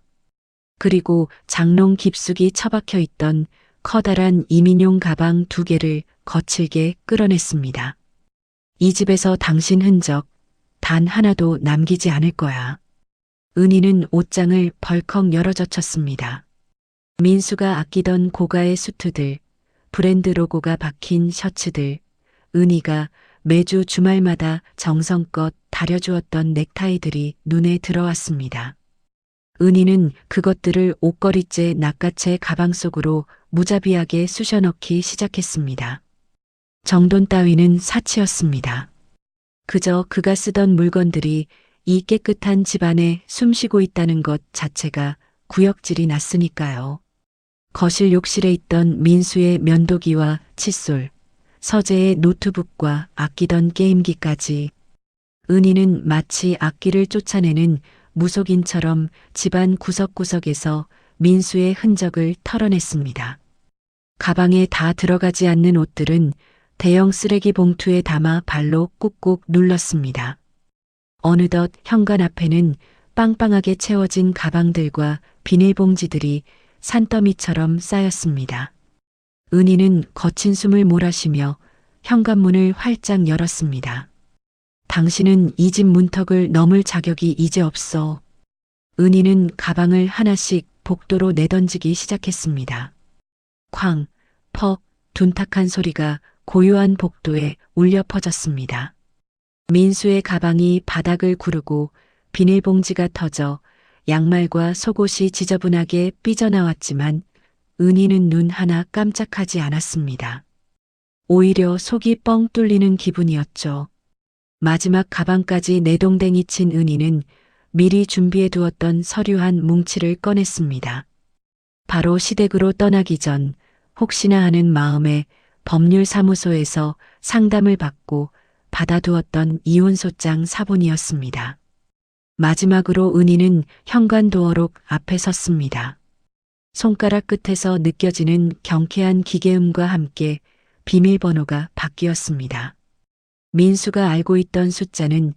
그리고 장롱 깊숙이 처박혀 있던 커다란 이민용 가방 2개를 거칠게 끌어냈습니다. 이 집에서 당신 흔적 단 하나도 남기지 않을 거야. 은희는 옷장을 벌컥 열어젖혔습니다. 민수가 아끼던 고가의 수트들, 브랜드 로고가 박힌 셔츠들, 은희가 매주 주말마다 정성껏 다려주었던 넥타이들이 눈에 들어왔습니다. 은희는 그것들을 옷걸이째 낚아채 가방 속으로 무자비하게 쑤셔넣기 시작했습니다. 정돈 따위는 사치였습니다. 그저 그가 쓰던 물건들이 이 깨끗한 집안에 숨쉬고 있다는 것 자체가 구역질이 났으니까요. 거실 욕실에 있던 민수의 면도기와 칫솔, 서재의 노트북과 아끼던 게임기까지 은희는 마치 악기를 쫓아내는 무속인처럼 집안 구석구석에서 민수의 흔적을 털어냈습니다. 가방에 다 들어가지 않는 옷들은 대형 쓰레기 봉투에 담아 발로 꾹꾹 눌렀습니다. 어느덧 현관 앞에는 빵빵하게 채워진 가방들과 비닐봉지들이 산더미처럼 쌓였습니다. 은희는 거친 숨을 몰아쉬며 현관문을 활짝 열었습니다. 당신은 이 집 문턱을 넘을 자격이 이제 없어. 은희는 가방을 하나씩 복도로 내던지기 시작했습니다. 쾅, 퍽, 둔탁한 소리가 고요한 복도에 울려 퍼졌습니다. 민수의 가방이 바닥을 구르고 비닐봉지가 터져 양말과 속옷이 지저분하게 삐져나왔지만 은희는 눈 하나 깜짝하지 않았습니다. 오히려 속이 뻥 뚫리는 기분이었죠. 마지막 가방까지 내동댕이 친 은희는 미리 준비해 두었던 서류 한 뭉치를 꺼냈습니다. 바로 시댁으로 떠나기 전 혹시나 하는 마음에 법률사무소에서 상담을 받고 받아두었던 이혼소장 사본이었습니다. 마지막으로 은희는 현관도어록 앞에 섰습니다. 손가락 끝에서 느껴지는 경쾌한 기계음과 함께 비밀번호가 바뀌었습니다. 민수가 알고 있던 숫자는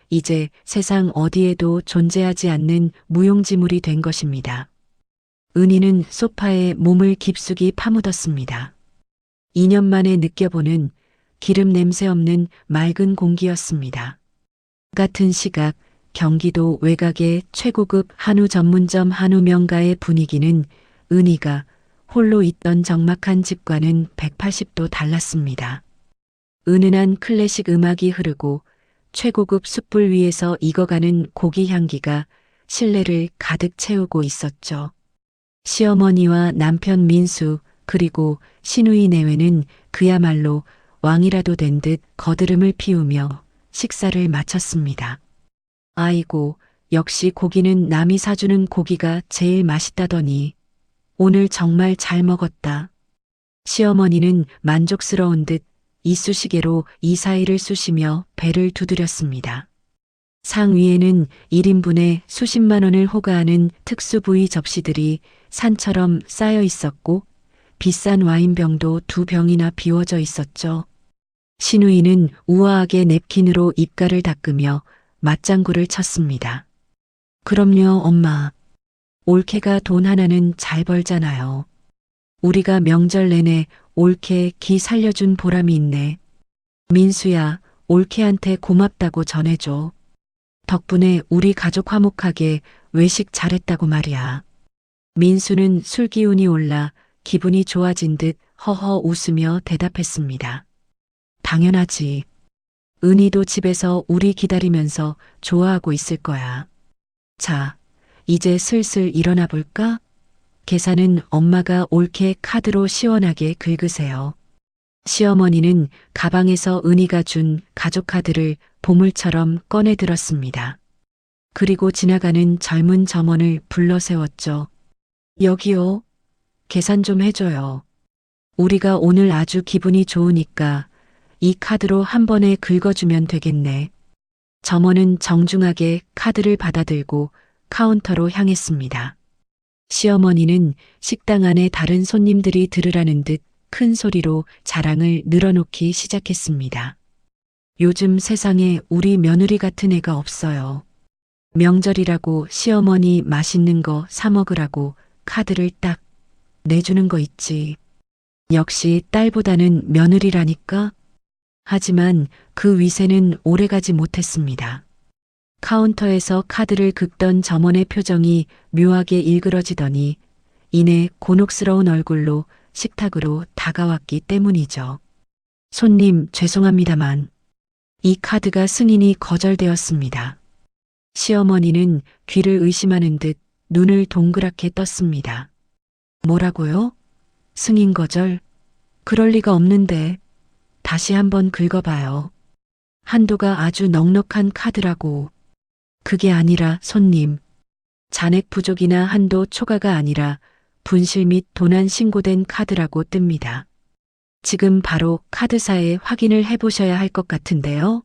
이제 세상 어디에도 존재하지 않는 무용지물이 된 것입니다. 은희는 소파에 몸을 깊숙이 파묻었습니다. 2년 만에 느껴보는 기름 냄새 없는 맑은 공기였습니다. 같은 시각 경기도 외곽의 최고급 한우 전문점 한우명가의 분위기는 은희가 홀로 있던 적막한 집과는 180도 달랐습니다. 은은한 클래식 음악이 흐르고 최고급 숯불 위에서 익어가는 고기 향기가 실내를 가득 채우고 있었죠. 시어머니와 남편 민수 그리고 시누이 내외는 그야말로 왕이라도 된 듯 거드름을 피우며 식사를 마쳤습니다. 아이고, 역시 고기는 남이 사주는 고기가 제일 맛있다더니 오늘 정말 잘 먹었다. 시어머니는 만족스러운 듯 이쑤시개로 이사이를 쑤시며 배를 두드렸습니다. 상 위에는 1인분에 수십만 원을 호가하는 특수 부위 접시들이 산처럼 쌓여 있었고 비싼 와인병도 2병이나 비워져 있었죠. 시누이는 우아하게 냅킨으로 입가를 닦으며 맞장구를 쳤습니다. 그럼요, 엄마. 올케가 돈 하나는 잘 벌잖아요. 우리가 명절 내내 올케 기 살려준 보람이 있네. 민수야, 올케한테 고맙다고 전해줘. 덕분에 우리 가족 화목하게 외식 잘했다고 말이야. 민수는 술 기운이 올라 기분이 좋아진 듯 허허 웃으며 대답했습니다. 당연하지. 은희도 집에서 우리 기다리면서 좋아하고 있을 거야. 자, 이제 슬슬 일어나 볼까? 계산은 엄마가 올케 카드로 시원하게 긁으세요. 시어머니는 가방에서 은희가 준 가족카드를 보물처럼 꺼내 들었습니다. 그리고 지나가는 젊은 점원을 불러 세웠죠. 여기요. 계산 좀 해줘요. 우리가 오늘 아주 기분이 좋으니까 이 카드로 한 번에 긁어주면 되겠네. 점원은 정중하게 카드를 받아들고 카운터로 향했습니다. 시어머니는 식당 안에 다른 손님들이 들으라는 듯 큰 소리로 자랑을 늘어놓기 시작했습니다. 요즘 세상에 우리 며느리 같은 애가 없어요. 명절이라고 시어머니 맛있는 거 사 먹으라고 카드를 딱 내주는 거 있지. 역시 딸보다는 며느리라니까. 하지만 그 위세는 오래가지 못했습니다. 카운터에서 카드를 긁던 점원의 표정이 묘하게 일그러지더니 이내 곤혹스러운 얼굴로 식탁으로 다가왔기 때문이죠. 손님, 죄송합니다만 이 카드가 승인이 거절되었습니다. 시어머니는 귀를 의심하는 듯 눈을 동그랗게 떴습니다. 뭐라고요? 승인 거절? 그럴 리가 없는데 다시 한번 긁어봐요. 한도가 아주 넉넉한 카드라고. 그게 아니라 손님. 잔액 부족이나 한도 초과가 아니라 분실 및 도난 신고된 카드라고 뜹니다. 지금 바로 카드사에 확인을 해보셔야 할 것 같은데요.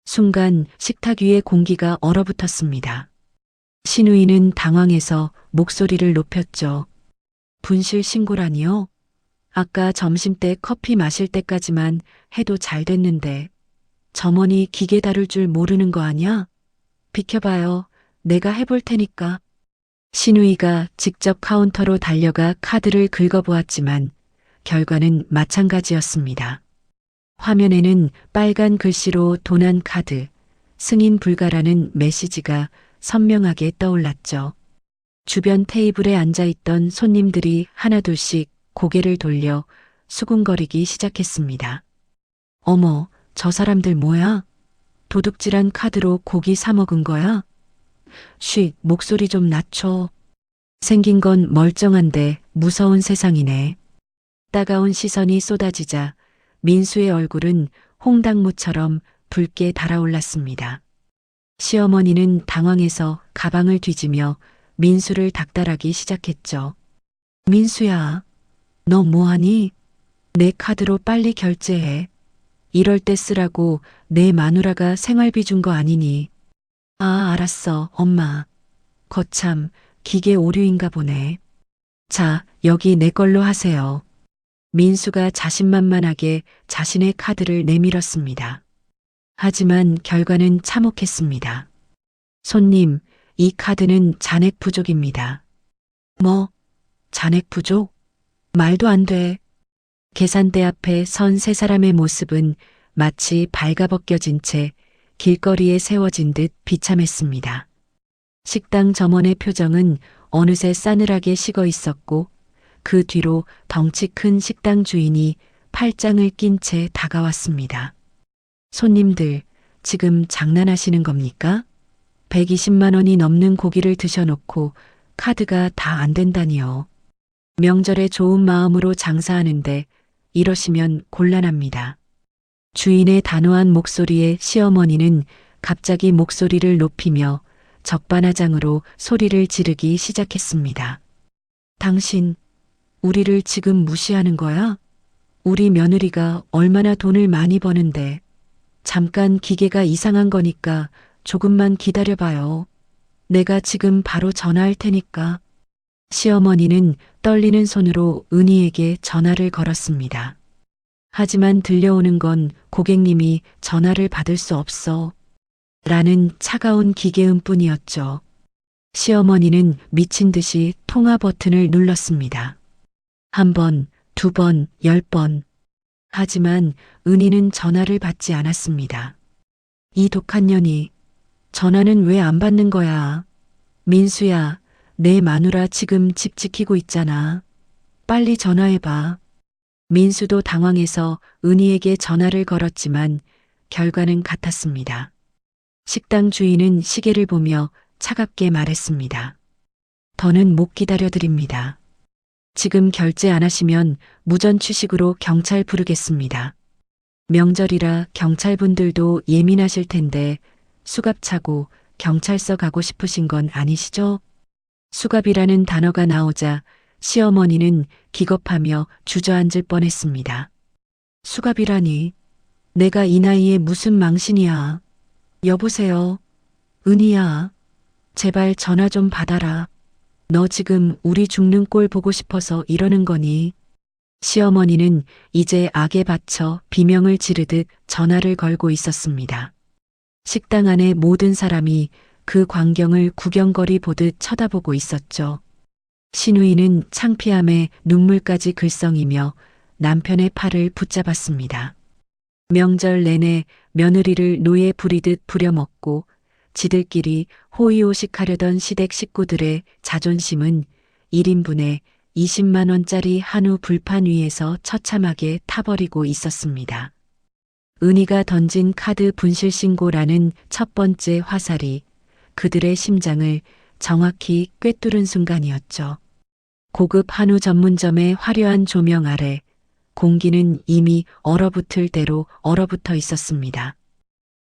순간 식탁 위의 공기가 얼어붙었습니다. 시누이는 당황해서 목소리를 높였죠. 분실 신고라니요? 아까 점심때 커피 마실 때까지만 해도 잘 됐는데 점원이 기계 다룰 줄 모르는 거 아냐? 비켜봐요. 내가 해볼 테니까. 시누이가 직접 카운터로 달려가 카드를 긁어보았지만 결과는 마찬가지였습니다. 화면에는 빨간 글씨로 도난 카드, 승인 불가라는 메시지가 선명하게 떠올랐죠. 주변 테이블에 앉아있던 손님들이 하나둘씩 고개를 돌려 수군거리기 시작했습니다. 어머, 저 사람들 뭐야? 도둑질한 카드로 고기 사 먹은 거야? 쉿, 목소리 좀 낮춰. 생긴 건 멀쩡한데 무서운 세상이네. 따가운 시선이 쏟아지자 민수의 얼굴은 홍당무처럼 붉게 달아올랐습니다. 시어머니는 당황해서 가방을 뒤지며 민수를 닥달하기 시작했죠. 민수야, 너 뭐하니? 내 카드로 빨리 결제해. 이럴 때 쓰라고 내 마누라가 생활비 준 거 아니니. 아, 알았어, 엄마. 거참, 기계 오류인가 보네. 자, 여기 내 걸로 하세요. 민수가 자신만만하게 자신의 카드를 내밀었습니다. 하지만 결과는 참혹했습니다. 손님, 이 카드는 잔액 부족입니다. 뭐? 잔액 부족? 말도 안 돼. 계산대 앞에 선 세 사람의 모습은 마치 발가벗겨진 채 길거리에 세워진 듯 비참했습니다. 식당 점원의 표정은 어느새 싸늘하게 식어 있었고 그 뒤로 덩치 큰 식당 주인이 팔짱을 낀 채 다가왔습니다. 손님들, 지금 장난하시는 겁니까? 120만 원이 넘는 고기를 드셔놓고 카드가 다 안 된다니요. 명절에 좋은 마음으로 장사하는데 이러시면 곤란합니다. 주인의 단호한 목소리에 시어머니는 갑자기 목소리를 높이며 적반하장으로 소리를 지르기 시작했습니다. 당신, 우리를 지금 무시하는 거야? 우리 며느리가 얼마나 돈을 많이 버는데 잠깐 기계가 이상한 거니까 조금만 기다려봐요. 내가 지금 바로 전화할 테니까. 시어머니는 떨리는 손으로 은희에게 전화를 걸었습니다. 하지만 들려오는 건 고객님이 전화를 받을 수 없어. 라는 차가운 기계음뿐이었죠. 시어머니는 미친 듯이 통화 버튼을 눌렀습니다. 한 번, 두 번, 10번. 하지만 은희는 전화를 받지 않았습니다. 이 독한 년이 전화는 왜 안 받는 거야? 민수야, 내 마누라 지금 집 지키고 있잖아. 빨리 전화해봐. 민수도 당황해서 은희에게 전화를 걸었지만 결과는 같았습니다. 식당 주인은 시계를 보며 차갑게 말했습니다. 더는 못 기다려드립니다. 지금 결제 안 하시면 무전 취식으로 경찰 부르겠습니다. 명절이라 경찰분들도 예민하실 텐데 수갑 차고 경찰서 가고 싶으신 건 아니시죠? 수갑이라는 단어가 나오자 시어머니는 기겁하며 주저앉을 뻔했습니다. 수갑이라니, 내가 이 나이에 무슨 망신이야. 여보세요. 은희야, 제발 전화 좀 받아라. 너 지금 우리 죽는 꼴 보고 싶어서 이러는 거니? 시어머니는 이제 악에 받쳐 비명을 지르듯 전화를 걸고 있었습니다. 식당 안의 모든 사람이 그 광경을 구경거리 보듯 쳐다보고 있었죠. 신우이는 창피함에 눈물까지 글썽이며 남편의 팔을 붙잡았습니다. 명절 내내 며느리를 노예 부리듯 부려먹고 지들끼리 호의호식하려던 시댁 식구들의 자존심은 1인분에 20만 원짜리 한우 불판 위에서 처참하게 타버리고 있었습니다. 은희가 던진 카드 분실 신고라는 첫 번째 화살이 그들의 심장을 정확히 꿰뚫은 순간이었죠. 고급 한우 전문점의 화려한 조명 아래 공기는 이미 얼어붙을 대로 얼어붙어 있었습니다.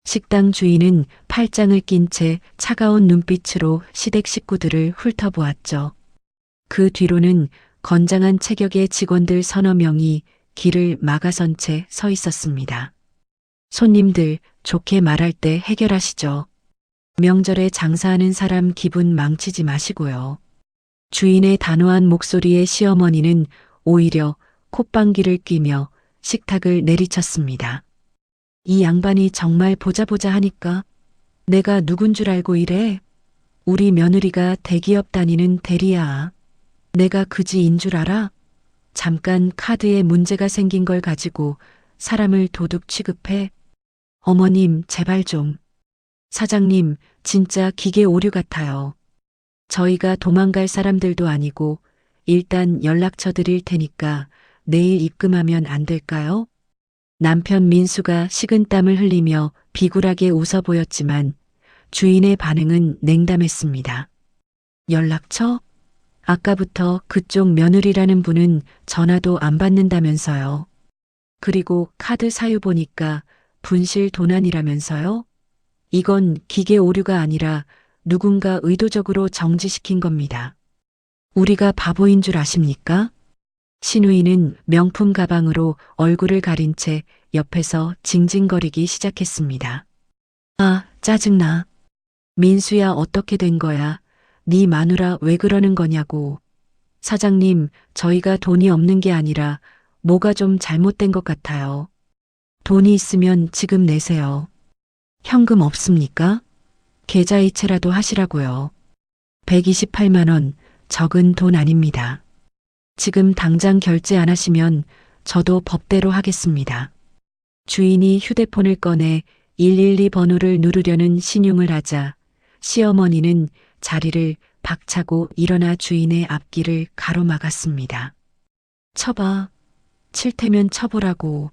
식당 주인은 팔짱을 낀 채 차가운 눈빛으로 시댁 식구들을 훑어보았죠. 그 뒤로는 건장한 체격의 직원들 서너 명이 길을 막아선 채 서 있었습니다. 손님들, 좋게 말할 때 해결하시죠. 명절에 장사하는 사람 기분 망치지 마시고요. 주인의 단호한 목소리에 시어머니는 오히려 콧방귀를 뀌며 식탁을 내리쳤습니다. 이 양반이 정말 보자 하니까 내가 누군 줄 알고 이래? 우리 며느리가 대기업 다니는 대리야. 내가 그지인 줄 알아? 잠깐 카드에 문제가 생긴 걸 가지고 사람을 도둑 취급해? 어머님, 제발 좀. 사장님, 진짜 기계 오류 같아요. 저희가 도망갈 사람들도 아니고 일단 연락처 드릴 테니까 내일 입금하면 안 될까요? 남편 민수가 식은땀을 흘리며 비굴하게 웃어 보였지만 주인의 반응은 냉담했습니다. 연락처? 아까부터 그쪽 며느리라는 분은 전화도 안 받는다면서요. 그리고 카드 사유 보니까 분실 도난이라면서요? 이건 기계 오류가 아니라 누군가 의도적으로 정지시킨 겁니다. 우리가 바보인 줄 아십니까? 신우이는 명품 가방으로 얼굴을 가린 채 옆에서 징징거리기 시작했습니다. 아, 짜증나. 민수야, 어떻게 된 거야? 네 마누라 왜 그러는 거냐고. 사장님, 저희가 돈이 없는 게 아니라 뭐가 좀 잘못된 것 같아요. 돈이 있으면 지금 내세요. 현금 없습니까? 계좌이체라도 하시라고요. 128만 원, 적은 돈 아닙니다. 지금 당장 결제 안 하시면 저도 법대로 하겠습니다. 주인이 휴대폰을 꺼내 112 번호를 누르려는 신용을 하자 시어머니는 자리를 박차고 일어나 주인의 앞길을 가로막았습니다. 쳐봐. 칠 테면 쳐보라고.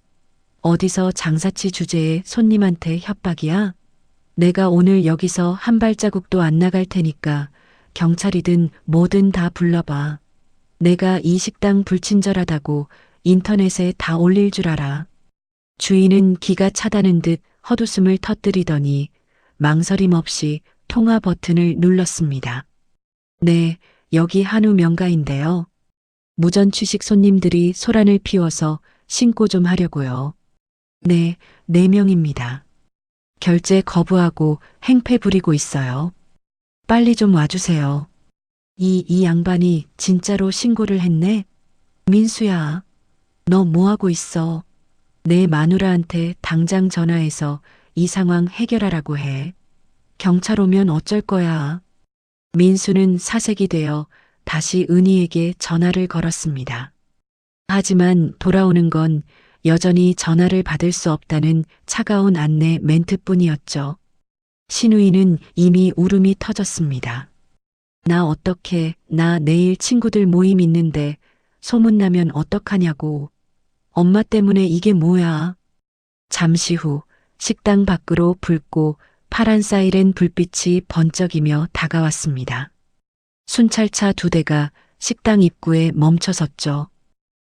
어디서 장사치 주제에 손님한테 협박이야? 내가 오늘 여기서 한 발자국도 안 나갈 테니까 경찰이든 뭐든 다 불러봐. 내가 이 식당 불친절하다고 인터넷에 다 올릴 줄 알아. 주인은 기가 차다는 듯 헛웃음을 터뜨리더니 망설임 없이 통화 버튼을 눌렀습니다. 네, 여기 한우 명가인데요. 무전 취식 손님들이 소란을 피워서 신고 좀 하려고요. 네, 4명입니다. 결제 거부하고 행패 부리고 있어요. 빨리 좀 와주세요. 이 양반이 진짜로 신고를 했네? 민수야, 너 뭐하고 있어? 내 마누라한테 당장 전화해서 이 상황 해결하라고 해. 경찰 오면 어쩔 거야. 민수는 사색이 되어 다시 은희에게 전화를 걸었습니다. 하지만 돌아오는 건 여전히 전화를 받을 수 없다는 차가운 안내 멘트뿐이었죠. 신우이는 이미 울음이 터졌습니다. 나 어떡해, 나 내일 친구들 모임 있는데 소문나면 어떡하냐고. 엄마 때문에 이게 뭐야. 잠시 후 식당 밖으로 붉고 파란 사이렌 불빛이 번쩍이며 다가왔습니다. 순찰차 2대가 식당 입구에 멈춰섰죠.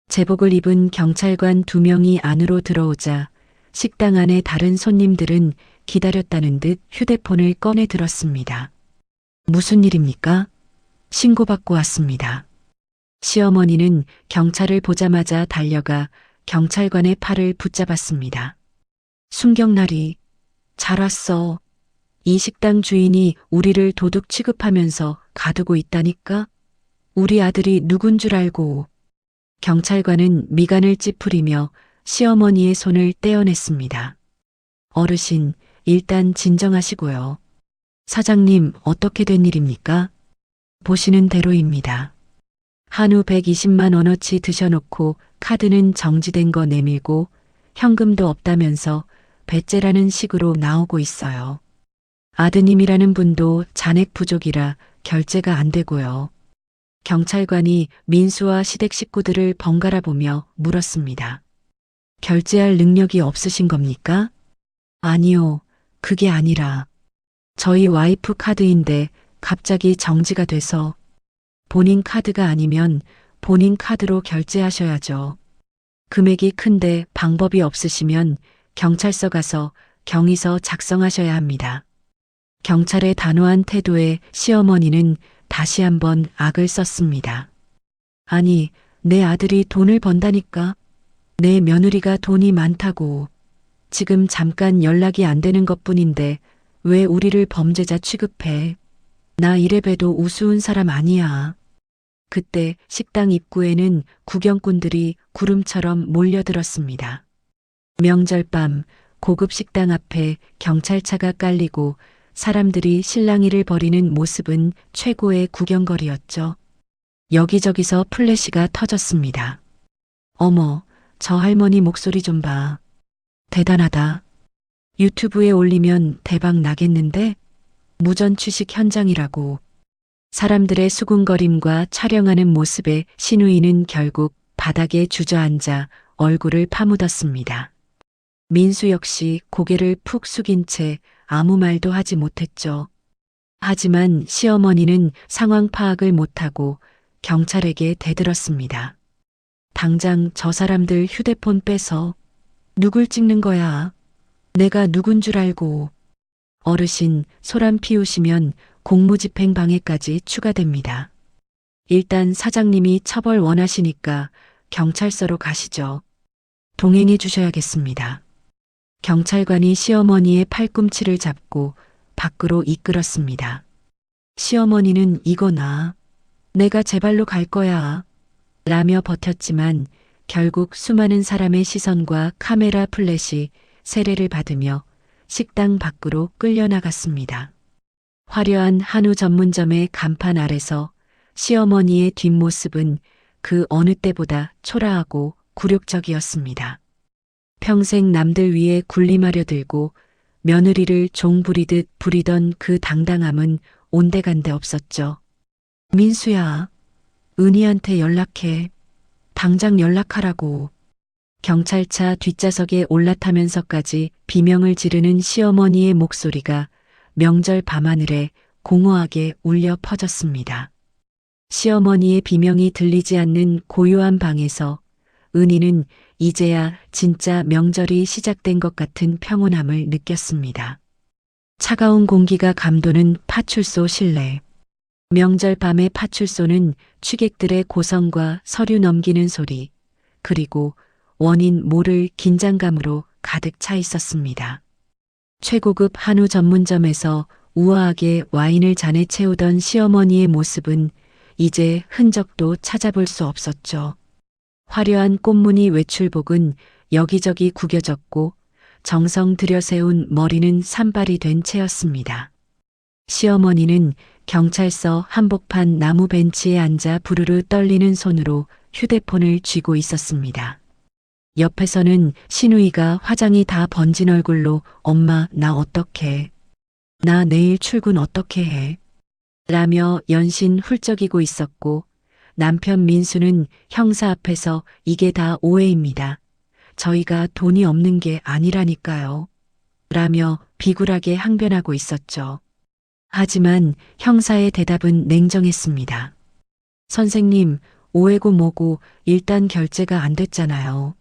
제복을 입은 경찰관 2명이 안으로 들어오자 식당 안의 다른 손님들은 기다렸다는 듯 휴대폰을 꺼내 들었습니다. 무슨 일입니까? 신고받고 왔습니다. 시어머니는 경찰을 보자마자 달려가 경찰관의 팔을 붙잡았습니다. 순경날이, 잘 왔어. 이 식당 주인이 우리를 도둑 취급하면서 가두고 있다니까? 우리 아들이 누군 줄 알고. 경찰관은 미간을 찌푸리며 시어머니의 손을 떼어냈습니다. 어르신, 일단 진정하시고요. 사장님, 어떻게 된 일입니까? 보시는 대로입니다. 한우 120만 원어치 드셔놓고 카드는 정지된 거 내밀고 현금도 없다면서 배째라는 식으로 나오고 있어요. 아드님이라는 분도 잔액 부족이라 결제가 안 되고요. 경찰관이 민수와 시댁 식구들을 번갈아 보며 물었습니다. 결제할 능력이 없으신 겁니까? 아니요, 그게 아니라 저희 와이프 카드인데 갑자기 정지가 돼서 본인 카드가 아니면 본인 카드로 결제하셔야죠. 금액이 큰데 방법이 없으시면 경찰서 가서 경위서 작성하셔야 합니다. 경찰의 단호한 태도에 시어머니는 다시 한번 악을 썼습니다. 아니, 내 아들이 돈을 번다니까. 내 며느리가 돈이 많다고. 지금 잠깐 연락이 안 되는 것뿐인데 왜 우리를 범죄자 취급해? 나 이래봬도 우스운 사람 아니야. 그때 식당 입구에는 구경꾼들이 구름처럼 몰려들었습니다. 명절 밤 고급 식당 앞에 경찰차가 깔리고 사람들이 실랑이를 벌이는 모습은 최고의 구경거리였죠. 여기저기서 플래시가 터졌습니다. 어머, 저 할머니 목소리 좀 봐. 대단하다. 유튜브에 올리면 대박 나겠는데? 무전 취식 현장이라고. 사람들의 수군거림과 촬영하는 모습에 신우이는 결국 바닥에 주저앉아 얼굴을 파묻었습니다. 민수 역시 고개를 푹 숙인 채 아무 말도 하지 못했죠. 하지만 시어머니는 상황 파악을 못하고 경찰에게 대들었습니다. 당장 저 사람들 휴대폰 빼서. 누굴 찍는 거야? 내가 누군 줄 알고. 어르신, 소란 피우시면 공무집행 방해까지 추가됩니다. 일단 사장님이 처벌 원하시니까 경찰서로 가시죠. 동행해 주셔야겠습니다. 경찰관이 시어머니의 팔꿈치를 잡고 밖으로 이끌었습니다. 시어머니는 이거나 내가 제 발로 갈 거야 라며 버텼지만 결국 수많은 사람의 시선과 카메라 플래시 세례를 받으며 식당 밖으로 끌려나갔습니다. 화려한 한우 전문점의 간판 아래서 시어머니의 뒷모습은 그 어느 때보다 초라하고 굴욕적이었습니다. 평생 남들 위해 군림하려 들고 며느리를 종 부리듯 부리던 그 당당함은 온데간데 없었죠. 민수야, 은희한테 연락해. 당장 연락하라고. 경찰차 뒷좌석에 올라타면서까지 비명을 지르는 시어머니의 목소리가 명절 밤하늘에 공허하게 울려 퍼졌습니다. 시어머니의 비명이 들리지 않는 고요한 방에서 은희는 이제야 진짜 명절이 시작된 것 같은 평온함을 느꼈습니다. 차가운 공기가 감도는 파출소 실내. 명절 밤의 파출소는 취객들의 고성과 서류 넘기는 소리, 그리고 원인 모를 긴장감으로 가득 차 있었습니다. 최고급 한우 전문점에서 우아하게 와인을 잔에 채우던 시어머니의 모습은 이제 흔적도 찾아볼 수 없었죠. 화려한 꽃무늬 외출복은 여기저기 구겨졌고 정성 들여 세운 머리는 산발이 된 채였습니다. 시어머니는 경찰서 한복판 나무 벤치에 앉아 부르르 떨리는 손으로 휴대폰을 쥐고 있었습니다. 옆에서는 시누이가 화장이 다 번진 얼굴로 엄마 나 어떡해? 나 내일 출근 어떻게 해? 라며 연신 훌쩍이고 있었고 남편 민수는 형사 앞에서 이게 다 오해입니다. 저희가 돈이 없는 게 아니라니까요. 라며 비굴하게 항변하고 있었죠. 하지만 형사의 대답은 냉정했습니다. 선생님, 오해고 뭐고 일단 결제가 안 됐잖아요.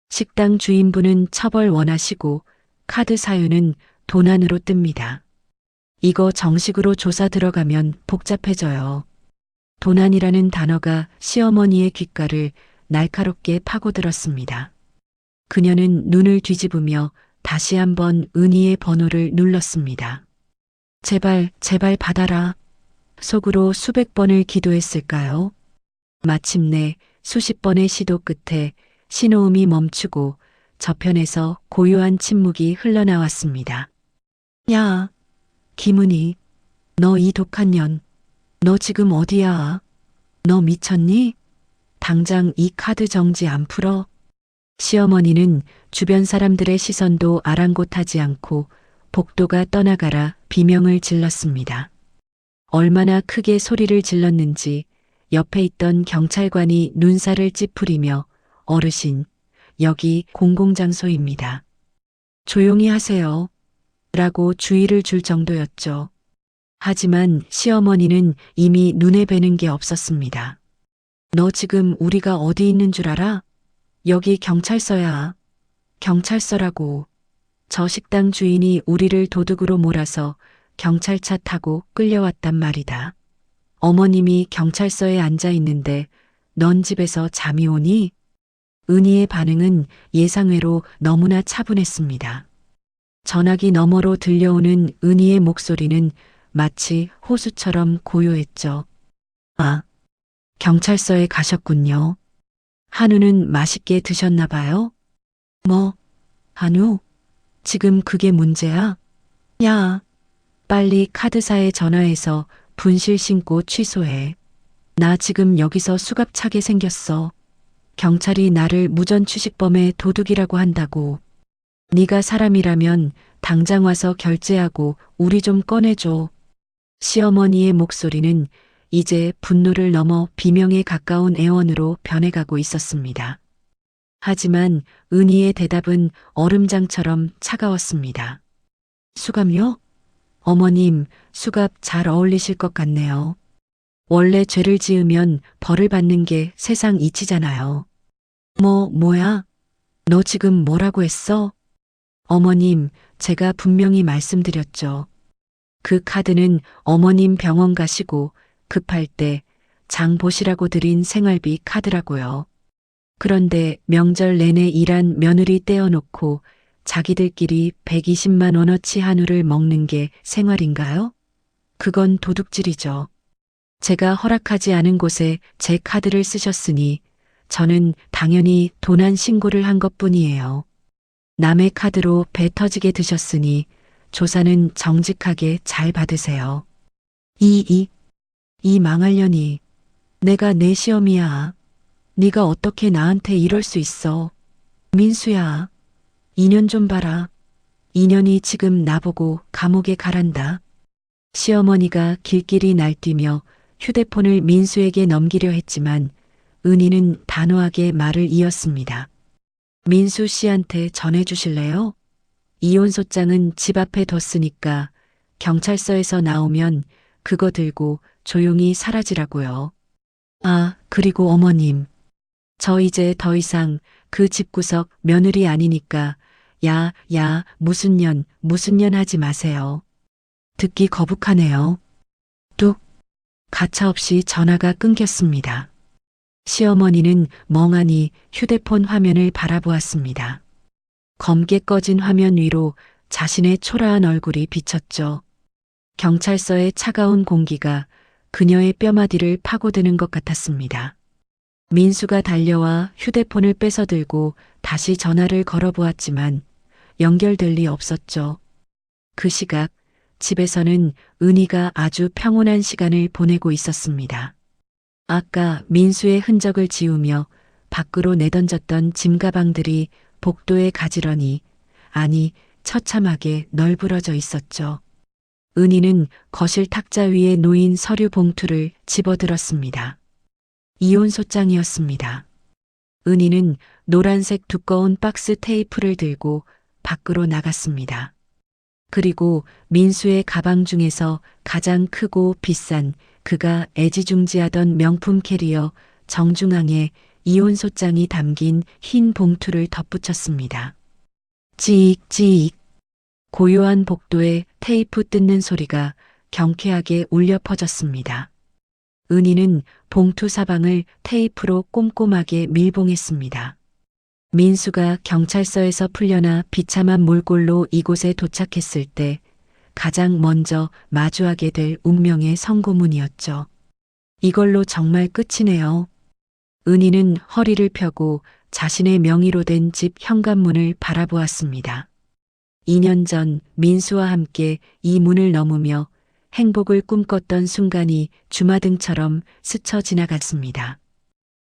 식당 주인분은 처벌 원하시고 카드 사유는 도난으로 뜹니다. 이거 정식으로 조사 들어가면 복잡해져요. 도난이라는 단어가 시어머니의 귓가를 날카롭게 파고들었습니다. 그녀는 눈을 뒤집으며 다시 한번 은희의 번호를 눌렀습니다. 제발, 제발 받아라. 속으로 수백 번을 기도했을까요? 마침내 수십 번의 시도 끝에 신호음이 멈추고 저편에서 고요한 침묵이 흘러나왔습니다. 야, 김은희, 너 이 독한 년, 너 지금 어디야? 너 미쳤니? 당장 이 카드 정지 안 풀어? 시어머니는 주변 사람들의 시선도 아랑곳하지 않고 복도가 떠나가라 비명을 질렀습니다. 얼마나 크게 소리를 질렀는지 옆에 있던 경찰관이 눈살을 찌푸리며 어르신, 여기 공공장소입니다. 조용히 하세요. 라고 주의를 줄 정도였죠. 하지만 시어머니는 이미 눈에 뵈는 게 없었습니다. 너 지금 우리가 어디 있는 줄 알아? 여기 경찰서야. 경찰서라고. 저 식당 주인이 우리를 도둑으로 몰아서 경찰차 타고 끌려왔단 말이다. 어머님이 경찰서에 앉아 있는데 넌 집에서 잠이 오니? 은희의 반응은 예상외로 너무나 차분했습니다. 전화기 너머로 들려오는 은희의 목소리는 마치 호수처럼 고요했죠. 아, 경찰서에 가셨군요. 한우는 맛있게 드셨나 봐요? 뭐, 한우? 지금 그게 문제야? 야, 빨리 카드사에 전화해서 분실 신고 취소해. 나 지금 여기서 수갑 차게 생겼어. 경찰이 나를 무전취식범의 도둑이라고 한다고. 네가 사람이라면 당장 와서 결제하고 우리 좀 꺼내줘. 시어머니의 목소리는 이제 분노를 넘어 비명에 가까운 애원으로 변해가고 있었습니다. 하지만 은희의 대답은 얼음장처럼 차가웠습니다. 수갑요? 어머님, 수갑 잘 어울리실 것 같네요. 원래 죄를 지으면 벌을 받는 게 세상 이치잖아요. 뭐야? 너 지금 뭐라고 했어? 어머님, 제가 분명히 말씀드렸죠. 그 카드는 어머님 병원 가시고 급할 때 장 보시라고 드린 생활비 카드라고요. 그런데 명절 내내 일한 며느리 떼어놓고 자기들끼리 120만 원어치 한우를 먹는 게 생활인가요? 그건 도둑질이죠. 제가 허락하지 않은 곳에 제 카드를 쓰셨으니 저는 당연히 도난 신고를 한 것뿐이에요. 남의 카드로 배 터지게 드셨으니 조사는 정직하게 잘 받으세요. 이 망할년이. 내가 내 시험이야. 네가 어떻게 나한테 이럴 수 있어. 민수야. 인연 좀 봐라. 인연이 지금 나보고 감옥에 가란다. 시어머니가 길길이 날뛰며 휴대폰을 민수에게 넘기려 했지만 은희는 단호하게 말을 이었습니다. 민수 씨한테 전해주실래요? 이혼소장은 집 앞에 뒀으니까 경찰서에서 나오면 그거 들고 조용히 사라지라고요. 아, 그리고 어머님. 저 이제 더 이상 그 집구석 며느리 아니니까 야, 무슨 년 하지 마세요. 듣기 거북하네요. 뚝. 가차없이 전화가 끊겼습니다. 시어머니는 멍하니 휴대폰 화면을 바라보았습니다. 검게 꺼진 화면 위로 자신의 초라한 얼굴이 비쳤죠. 경찰서의 차가운 공기가 그녀의 뼈마디를 파고드는 것 같았습니다. 민수가 달려와 휴대폰을 뺏어들고 다시 전화를 걸어보았지만 연결될 리 없었죠. 그 시각 집에서는 은희가 아주 평온한 시간을 보내고 있었습니다. 아까 민수의 흔적을 지우며 밖으로 내던졌던 짐가방들이 복도에 가지런히, 아니 처참하게 널브러져 있었죠. 은희는 거실 탁자 위에 놓인 서류 봉투를 집어들었습니다. 이혼소장이었습니다. 은희는 노란색 두꺼운 박스 테이프를 들고 밖으로 나갔습니다. 그리고 민수의 가방 중에서 가장 크고 비싼 그가 애지중지하던 명품 캐리어 정중앙에 이혼소장이 담긴 흰 봉투를 덧붙였습니다. 찍찍. 고요한 복도에 테이프 뜯는 소리가 경쾌하게 울려 퍼졌습니다. 은희는 봉투 사방을 테이프로 꼼꼼하게 밀봉했습니다. 민수가 경찰서에서 풀려나 비참한 몰골로 이곳에 도착했을 때 가장 먼저 마주하게 될 운명의 선고문이었죠. 이걸로 정말 끝이네요. 은희는 허리를 펴고 자신의 명의로 된 집 현관문을 바라보았습니다. 2년 전 민수와 함께 이 문을 넘으며 행복을 꿈꿨던 순간이 주마등처럼 스쳐 지나갔습니다.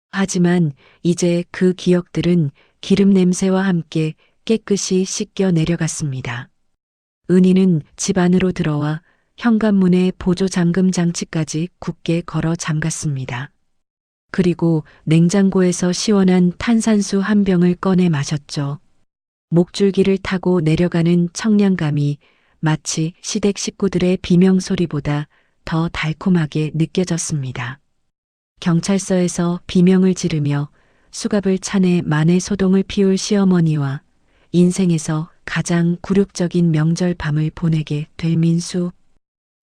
하지만 이제 그 기억들은 기름 냄새와 함께 깨끗이 씻겨 내려갔습니다. 은희는 집 안으로 들어와 현관문에 보조 잠금 장치까지 굳게 걸어 잠갔습니다. 그리고 냉장고에서 시원한 탄산수 한 병을 꺼내 마셨죠. 목줄기를 타고 내려가는 청량감이 마치 시댁 식구들의 비명소리보다 더 달콤하게 느껴졌습니다. 경찰서에서 비명을 지르며 수갑을 차내 만의 소동을 피울 시어머니와 인생에서 가장 굴욕적인 명절 밤을 보내게 될 민수.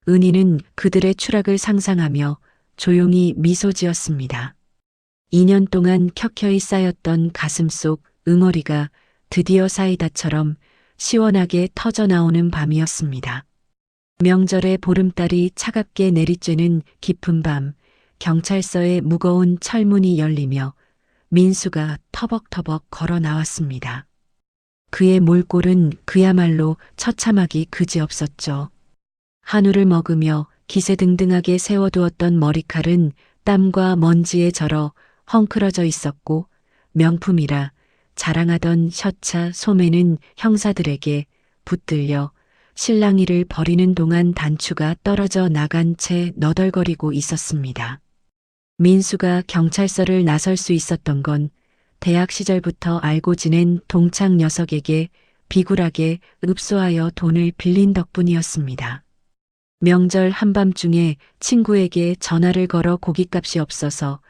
은희는 그들의 추락을 상상하며 조용히 미소 지었습니다. 2년 동안 켜켜이 쌓였던 가슴 속 응어리가 드디어 사이다처럼 시원하게 터져나오는 밤이었습니다. 명절의 보름달이 차갑게 내리쬐는 깊은 밤, 경찰서의 무거운 철문이 열리며 민수가 터벅터벅 걸어 나왔습니다. 그의 몰골은 그야말로 처참하기 그지없었죠. 한우를 먹으며 기세등등하게 세워두었던 머리칼은 땀과 먼지에 절어 헝클어져 있었고 명품이라 자랑하던 셔차 소매는 형사들에게 붙들려 실랑이를 벌이는 동안 단추가 떨어져 나간 채 너덜거리고 있었습니다. 민수가 경찰서를 나설 수 있었던 건 대학 시절부터 알고 지낸 동창 녀석에게 비굴하게 읍소하여 돈을 빌린 덕분이었습니다. 명절 한밤중에 친구에게 전화를 걸어 고깃값이 없어서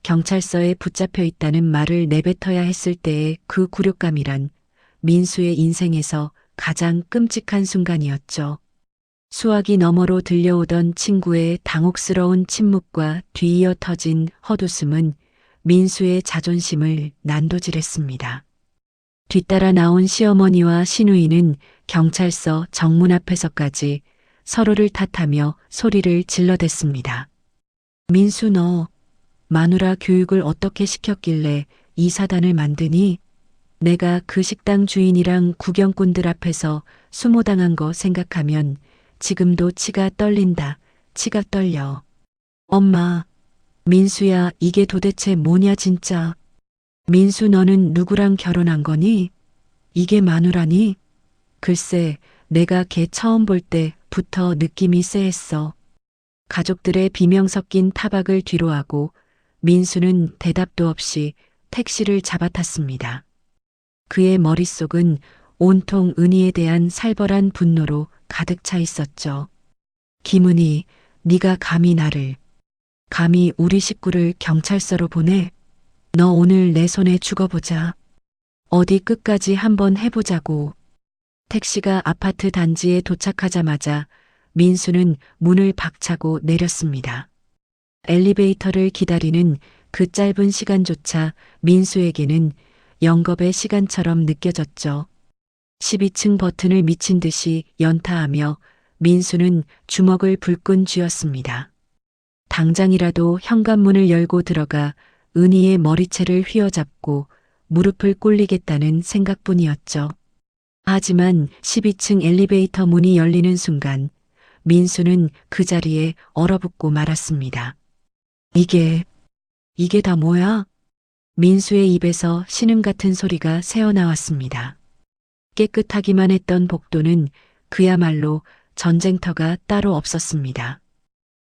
경찰서에 붙잡혀 있다는 말을 내뱉어야 했을 때의 그 굴욕감이란 민수의 인생에서 가장 끔찍한 순간이었죠. 수화기 너머로 들려오던 친구의 당혹스러운 침묵과 뒤이어 터진 헛웃음은 민수의 자존심을 난도질했습니다. 뒤따라 나온 시어머니와 시누이는 경찰서 정문 앞에서까지 서로를 탓하며 소리를 질러댔습니다. 민수, 너 마누라 교육을 어떻게 시켰길래 이 사단을 만드니? 내가 그 식당 주인이랑 구경꾼들 앞에서 수모당한 거 생각하면 지금도 치가 떨린다. 치가 떨려. 엄마, 민수야, 이게 도대체 뭐냐 진짜. 민수, 너는 누구랑 결혼한 거니? 이게 마누라니? 글쎄, 내가 걔 처음 볼 때부터 느낌이 쎄했어. 가족들의 비명 섞인 타박을 뒤로하고 민수는 대답도 없이 택시를 잡아탔습니다. 그의 머릿속은 온통 은희에 대한 살벌한 분노로 가득 차 있었죠. 김은희, 네가 감히 우리 식구를 경찰서로 보내? 너 오늘 내 손에 죽어보자. 어디 끝까지 한번 해보자고. 택시가 아파트 단지에 도착하자마자 민수는 문을 박차고 내렸습니다. 엘리베이터를 기다리는 그 짧은 시간조차 민수에게는 영겁의 시간처럼 느껴졌죠. 12층 버튼을 미친 듯이 연타하며 민수는 주먹을 불끈 쥐었습니다. 당장이라도 현관문을 열고 들어가 은희의 머리채를 휘어잡고 무릎을 꿇리겠다는 생각뿐이었죠. 하지만 12층 엘리베이터 문이 열리는 순간 민수는 그 자리에 얼어붙고 말았습니다. 이게 다 뭐야? 민수의 입에서 신음 같은 소리가 새어나왔습니다. 깨끗하기만 했던 복도는 그야말로 전쟁터가 따로 없었습니다.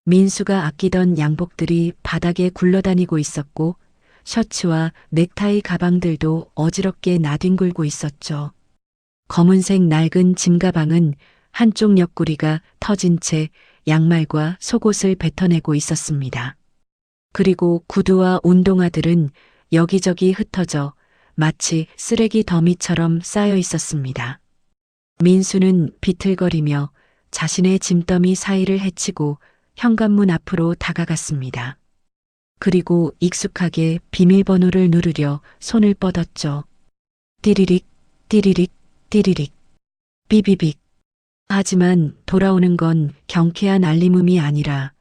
민수가 아끼던 양복들이 바닥에 굴러다니고 있었고 셔츠와 넥타이 가방들도 어지럽게 나뒹굴고 있었죠. 검은색 낡은 짐가방은 한쪽 옆구리가 터진 채 양말과 속옷을 뱉어내고 있었습니다. 그리고 구두와 운동화들은 여기저기 흩어져 마치 쓰레기 더미처럼 쌓여 있었습니다. 민수는 비틀거리며 자신의 짐더미 사이를 헤치고 현관문 앞으로 다가갔습니다. 그리고 익숙하게 비밀번호를 누르려 손을 뻗었죠. 띠리릭, 띠리릭, 띠리릭, 삐비빅. 하지만 돌아오는 건 경쾌한 알림음이 아니라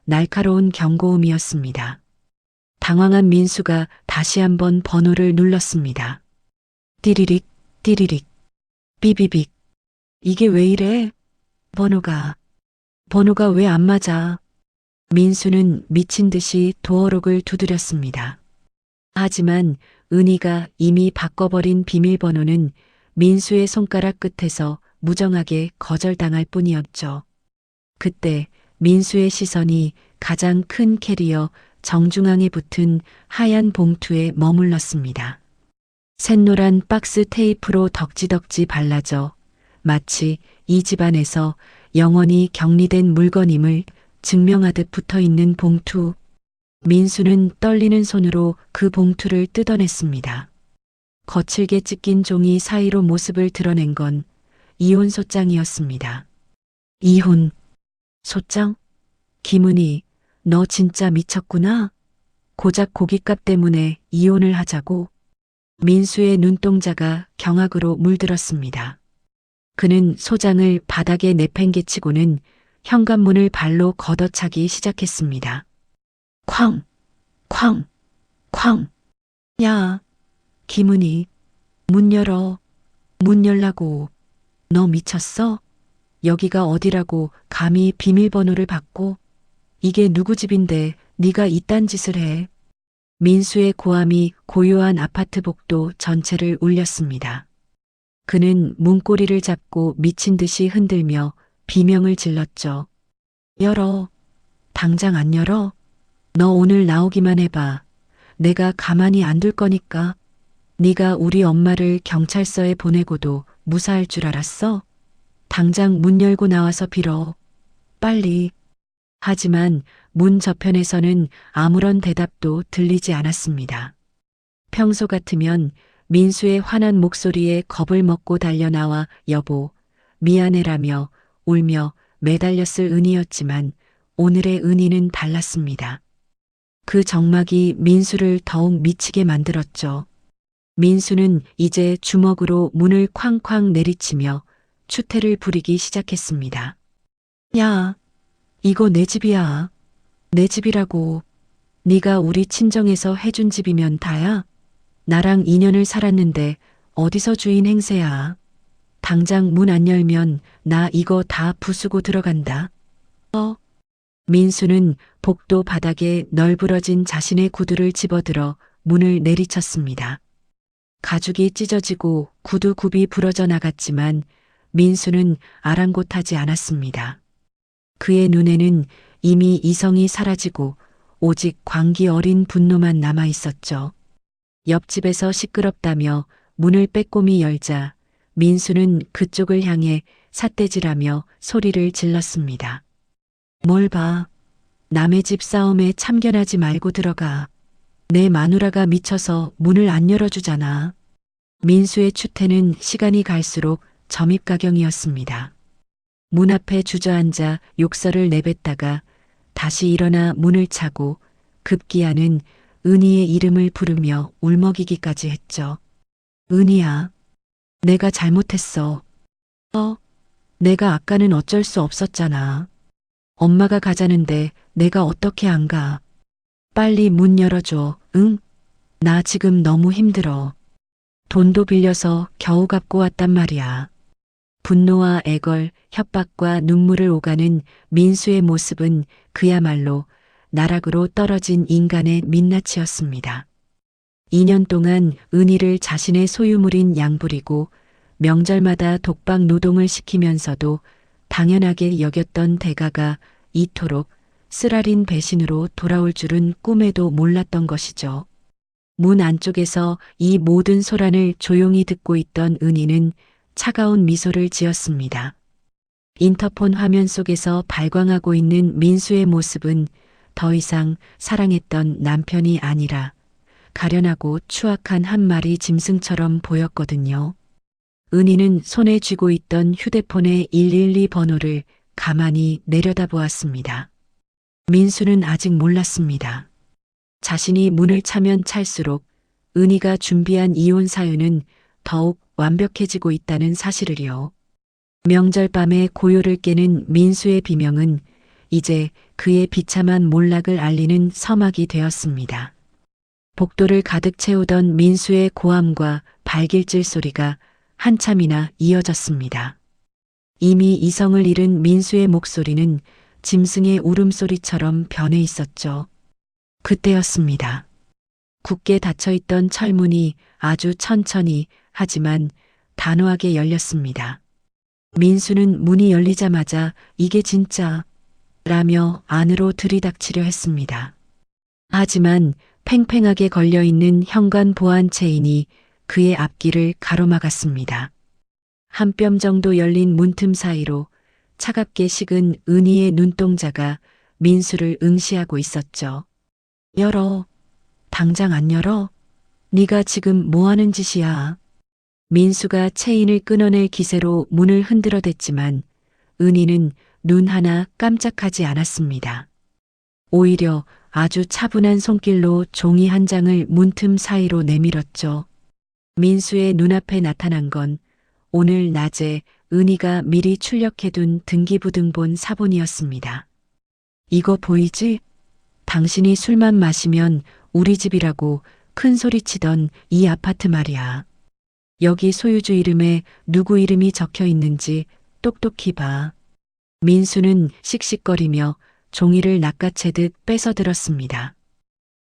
날카로운 경고음이었습니다. 당황한 민수가 다시 한번 번호를 눌렀습니다. 띠리릭, 띠리릭, 삐비빅. 이게 왜 이래? 번호가 왜 안 맞아? 민수는 미친 듯이 도어록을 두드렸습니다. 하지만 은희가 이미 바꿔버린 비밀번호는 민수의 손가락 끝에서 무정하게 거절당할 뿐이었죠. 그때 민수의 시선이 가장 큰 캐리어 정중앙에 붙은 하얀 봉투에 머물렀습니다. 샛노란 박스 테이프로 덕지덕지 발라져 마치 이 집안에서 영원히 격리된 물건임을 증명하듯 붙어있는 봉투. 민수는 떨리는 손으로 그 봉투를 뜯어냈습니다. 거칠게 찢긴 종이 사이로 모습을 드러낸 건 이혼 소장이었습니다. 이혼 소장? 김은희, 너 진짜 미쳤구나? 고작 고깃값 때문에 이혼을 하자고? 민수의 눈동자가 경악으로 물들었습니다. 그는 소장을 바닥에 내팽개치고는 현관문을 발로 걷어차기 시작했습니다. 쾅! 쾅! 쾅! 야, 김은희, 문 열어. 문 열라고. 너 미쳤어? 여기가 어디라고 감히 비밀번호를 받고? 이게 누구 집인데 네가 이딴 짓을 해? 민수의 고함이 고요한 아파트 복도 전체를 울렸습니다. 그는 문고리를 잡고 미친 듯이 흔들며 비명을 질렀죠. 열어. 당장 안 열어? 너 오늘 나오기만 해봐. 내가 가만히 안 둘 거니까. 네가 우리 엄마를 경찰서에 보내고도 무사할 줄 알았어? 당장 문 열고 나와서 빌어. 빨리. 하지만 문 저편에서는 아무런 대답도 들리지 않았습니다. 평소 같으면 민수의 환한 목소리에 겁을 먹고 달려나와 여보, 미안해라며 울며 매달렸을 은희였지만 오늘의 은희는 달랐습니다. 그 정막이 민수를 더욱 미치게 만들었죠. 민수는 이제 주먹으로 문을 쾅쾅 내리치며 추태를 부리기 시작했습니다. 야, 이거 내 집이야. 내 집이라고. 네가 우리 친정에서 해준 집이면 다야? 나랑 2년을 살았는데 어디서 주인 행세야. 당장 문 안 열면 나 이거 다 부수고 들어간다. 민수는 복도 바닥에 널브러진 자신의 구두를 집어들어 문을 내리쳤습니다. 가죽이 찢어지고 구두 굽이 부러져 나갔지만 민수는 아랑곳하지 않았습니다. 그의 눈에는 이미 이성이 사라지고 오직 광기 어린 분노만 남아 있었죠. 옆집에서 시끄럽다며 문을 빼꼼히 열자 민수는 그쪽을 향해 삿대질하며 소리를 질렀습니다. 뭘 봐. 남의 집 싸움에 참견하지 말고 들어가. 내 마누라가 미쳐서 문을 안 열어주잖아. 민수의 추태는 시간이 갈수록 점입가경이었습니다. 문 앞에 주저앉아 욕설을 내뱉다가 다시 일어나 문을 차고 급기야는 은희의 이름을 부르며 울먹이기까지 했죠. 은희야, 내가 잘못했어. 내가 아까는 어쩔 수 없었잖아. 엄마가 가자는데 내가 어떻게 안 가. 빨리 문 열어줘, 응? 나 지금 너무 힘들어. 돈도 빌려서 겨우 갚고 왔단 말이야. 분노와 애걸, 협박과 눈물을 오가는 민수의 모습은 그야말로 나락으로 떨어진 인간의 민낯이었습니다. 2년 동안 은희를 자신의 소유물인 양부리고 명절마다 독박 노동을 시키면서도 당연하게 여겼던 대가가 이토록 쓰라린 배신으로 돌아올 줄은 꿈에도 몰랐던 것이죠. 문 안쪽에서 이 모든 소란을 조용히 듣고 있던 은희는 차가운 미소를 지었습니다. 인터폰 화면 속에서 발광하고 있는 민수의 모습은 더 이상 사랑했던 남편이 아니라 가련하고 추악한 한 마리 짐승처럼 보였거든요. 은희는 손에 쥐고 있던 휴대폰의 112 번호를 가만히 내려다보았습니다. 민수는 아직 몰랐습니다. 자신이 문을 차면 찰수록 은희가 준비한 이혼 사유는 더욱 완벽해지고 있다는 사실을요. 명절 밤에 고요를 깨는 민수의 비명은 이제 그의 비참한 몰락을 알리는 서막이 되었습니다. 복도를 가득 채우던 민수의 고함과 발길질 소리가 한참이나 이어졌습니다. 이미 이성을 잃은 민수의 목소리는 짐승의 울음소리처럼 변해 있었죠. 그때였습니다. 굳게 닫혀있던 철문이 아주 천천히 하지만 단호하게 열렸습니다. 민수는 문이 열리자마자 이게 진짜 라며 안으로 들이닥치려 했습니다. 하지만 팽팽하게 걸려있는 현관 보안 체인이 그의 앞길을 가로막았습니다. 한 뼘 정도 열린 문틈 사이로 차갑게 식은 은희의 눈동자가 민수를 응시하고 있었죠. 열어. 당장 안 열어? 네가 지금 뭐 하는 짓이야? 민수가 체인을 끊어낼 기세로 문을 흔들어댔지만 은희는 눈 하나 깜짝하지 않았습니다. 오히려 아주 차분한 손길로 종이 한 장을 문틈 사이로 내밀었죠. 민수의 눈앞에 나타난 건 오늘 낮에 은희가 미리 출력해둔 등기부등본 사본이었습니다. 이거 보이지? 당신이 술만 마시면 우리 집이라고 큰 소리치던 이 아파트 말이야. 여기 소유주 이름에 누구 이름이 적혀 있는지 똑똑히 봐. 민수는 씩씩거리며 종이를 낚아채듯 뺏어들었습니다.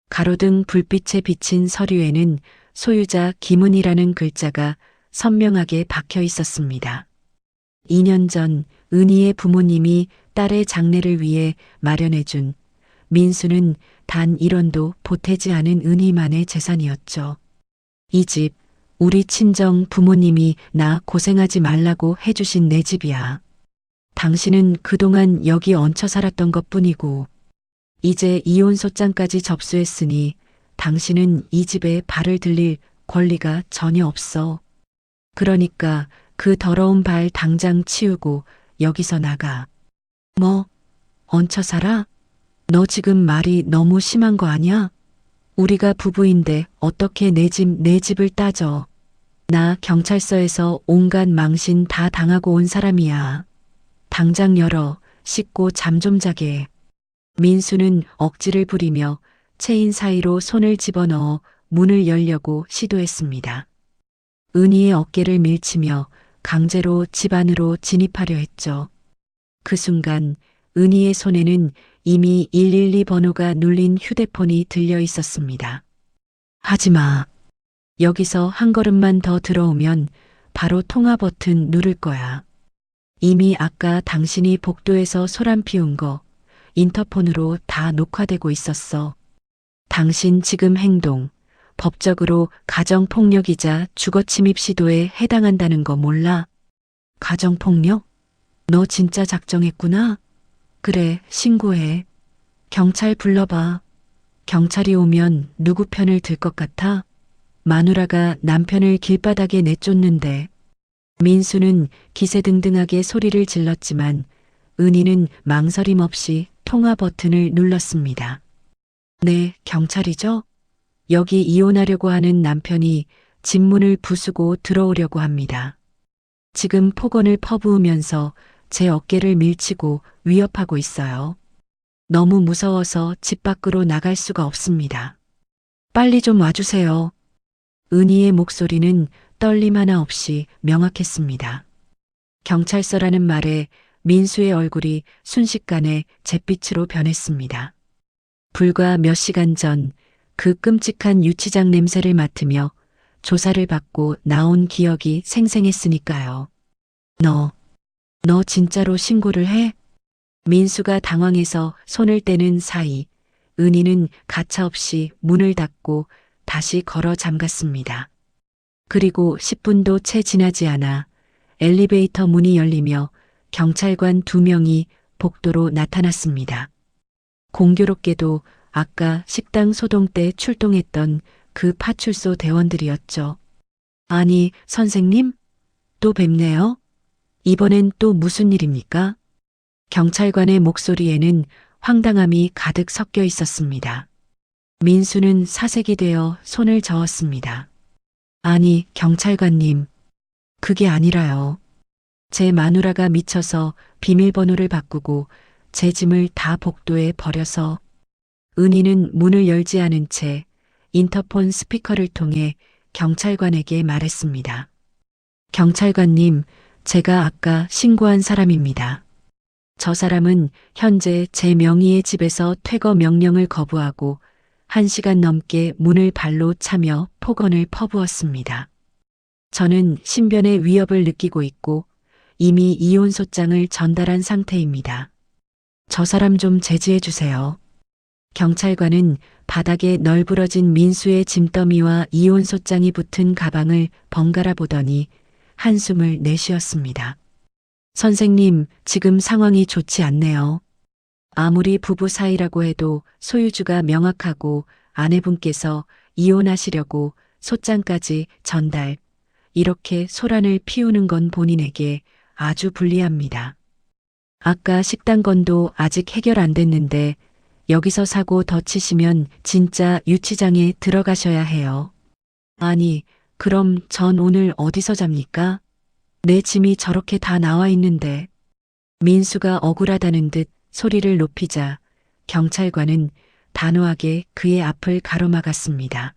가로등 불빛에 비친 서류에는 소유자 김은희라는 글자가 선명하게 박혀 있었습니다. 2년 전 은희의 부모님이 딸의 장례를 위해 마련해준 민수는 단 1원도 보태지 않은 은희만의 재산이었죠. 이 집, 우리 친정 부모님이 나 고생하지 말라고 해주신 내 집이야. 당신은 그동안 여기 얹혀 살았던 것뿐이고 이제 이혼 소장까지 접수했으니 당신은 이 집에 발을 들릴 권리가 전혀 없어. 그러니까 그 더러운 발 당장 치우고 여기서 나가. 뭐? 얹혀 살아? 너 지금 말이 너무 심한 거 아니야? 우리가 부부인데 어떻게 내 집을 따져. 나 경찰서에서 온갖 망신 다 당하고 온 사람이야. 당장 열어. 씻고 잠 좀 자게. 민수는 억지를 부리며 체인 사이로 손을 집어넣어 문을 열려고 시도했습니다. 은희의 어깨를 밀치며 강제로 집 안으로 진입하려 했죠. 그 순간 은희의 손에는 이미 112 번호가 눌린 휴대폰이 들려 있었습니다. 하지마. 여기서 한 걸음만 더 들어오면 바로 통화 버튼 누를 거야. 이미 아까 당신이 복도에서 소란 피운 거 인터폰으로 다 녹화되고 있었어. 당신 지금 행동, 법적으로 가정폭력이자 주거침입 시도에 해당한다는 거 몰라? 가정폭력? 너 진짜 작정했구나? 그래, 신고해. 경찰 불러봐. 경찰이 오면 누구 편을 들 것 같아? 마누라가 남편을 길바닥에 내쫓는데. 민수는 기세등등하게 소리를 질렀지만 은희는 망설임 없이 통화 버튼을 눌렀습니다. 네, 경찰이죠? 여기 이혼하려고 하는 남편이 집 문을 부수고 들어오려고 합니다. 지금 폭언을 퍼부으면서 제 어깨를 밀치고 위협하고 있어요. 너무 무서워서 집 밖으로 나갈 수가 없습니다. 빨리 좀 와주세요. 은희의 목소리는 떨림 하나 없이 명확했습니다. 경찰서라는 말에 민수의 얼굴이 순식간에 잿빛으로 변했습니다. 불과 몇 시간 전 그 끔찍한 유치장 냄새를 맡으며 조사를 받고 나온 기억이 생생했으니까요. 너 진짜로 신고를 해? 민수가 당황해서 손을 떼는 사이 은희는 가차없이 문을 닫고 다시 걸어 잠갔습니다. 그리고 10분도 채 지나지 않아 엘리베이터 문이 열리며 경찰관 2명이 복도로 나타났습니다. 공교롭게도 아까 식당 소동 때 출동했던 그 파출소 대원들이었죠. 아니, 선생님? 또 뵙네요? 이번엔 또 무슨 일입니까? 경찰관의 목소리에는 황당함이 가득 섞여 있었습니다. 민수는 사색이 되어 손을 저었습니다. 아니, 경찰관님. 그게 아니라요. 제 마누라가 미쳐서 비밀번호를 바꾸고 제 짐을 다 복도에 버려서. 은희는 문을 열지 않은 채 인터폰 스피커를 통해 경찰관에게 말했습니다. 경찰관님, 제가 아까 신고한 사람입니다. 저 사람은 현재 제 명의의 집에서 퇴거 명령을 거부하고 1시간 넘게 문을 발로 차며 폭언을 퍼부었습니다. 저는 신변의 위협을 느끼고 있고 이미 이혼소장을 전달한 상태입니다. 저 사람 좀 제지해 주세요. 경찰관은 바닥에 널브러진 민수의 짐더미와 이혼소장이 붙은 가방을 번갈아 보더니 한숨을 내쉬었습니다. 선생님, 지금 상황이 좋지 않네요. 아무리 부부 사이라고 해도 소유주가 명확하고 아내분께서 이혼하시려고 소장까지 전달, 이렇게 소란을 피우는 건 본인에게 아주 불리합니다. 아까 식당 건도 아직 해결 안 됐는데 여기서 사고 더 치시면 진짜 유치장에 들어가셔야 해요. 아니, 그럼 전 오늘 어디서 잡니까? 내 짐이 저렇게 다 나와 있는데. 민수가 억울하다는 듯 소리를 높이자 경찰관은 단호하게 그의 앞을 가로막았습니다.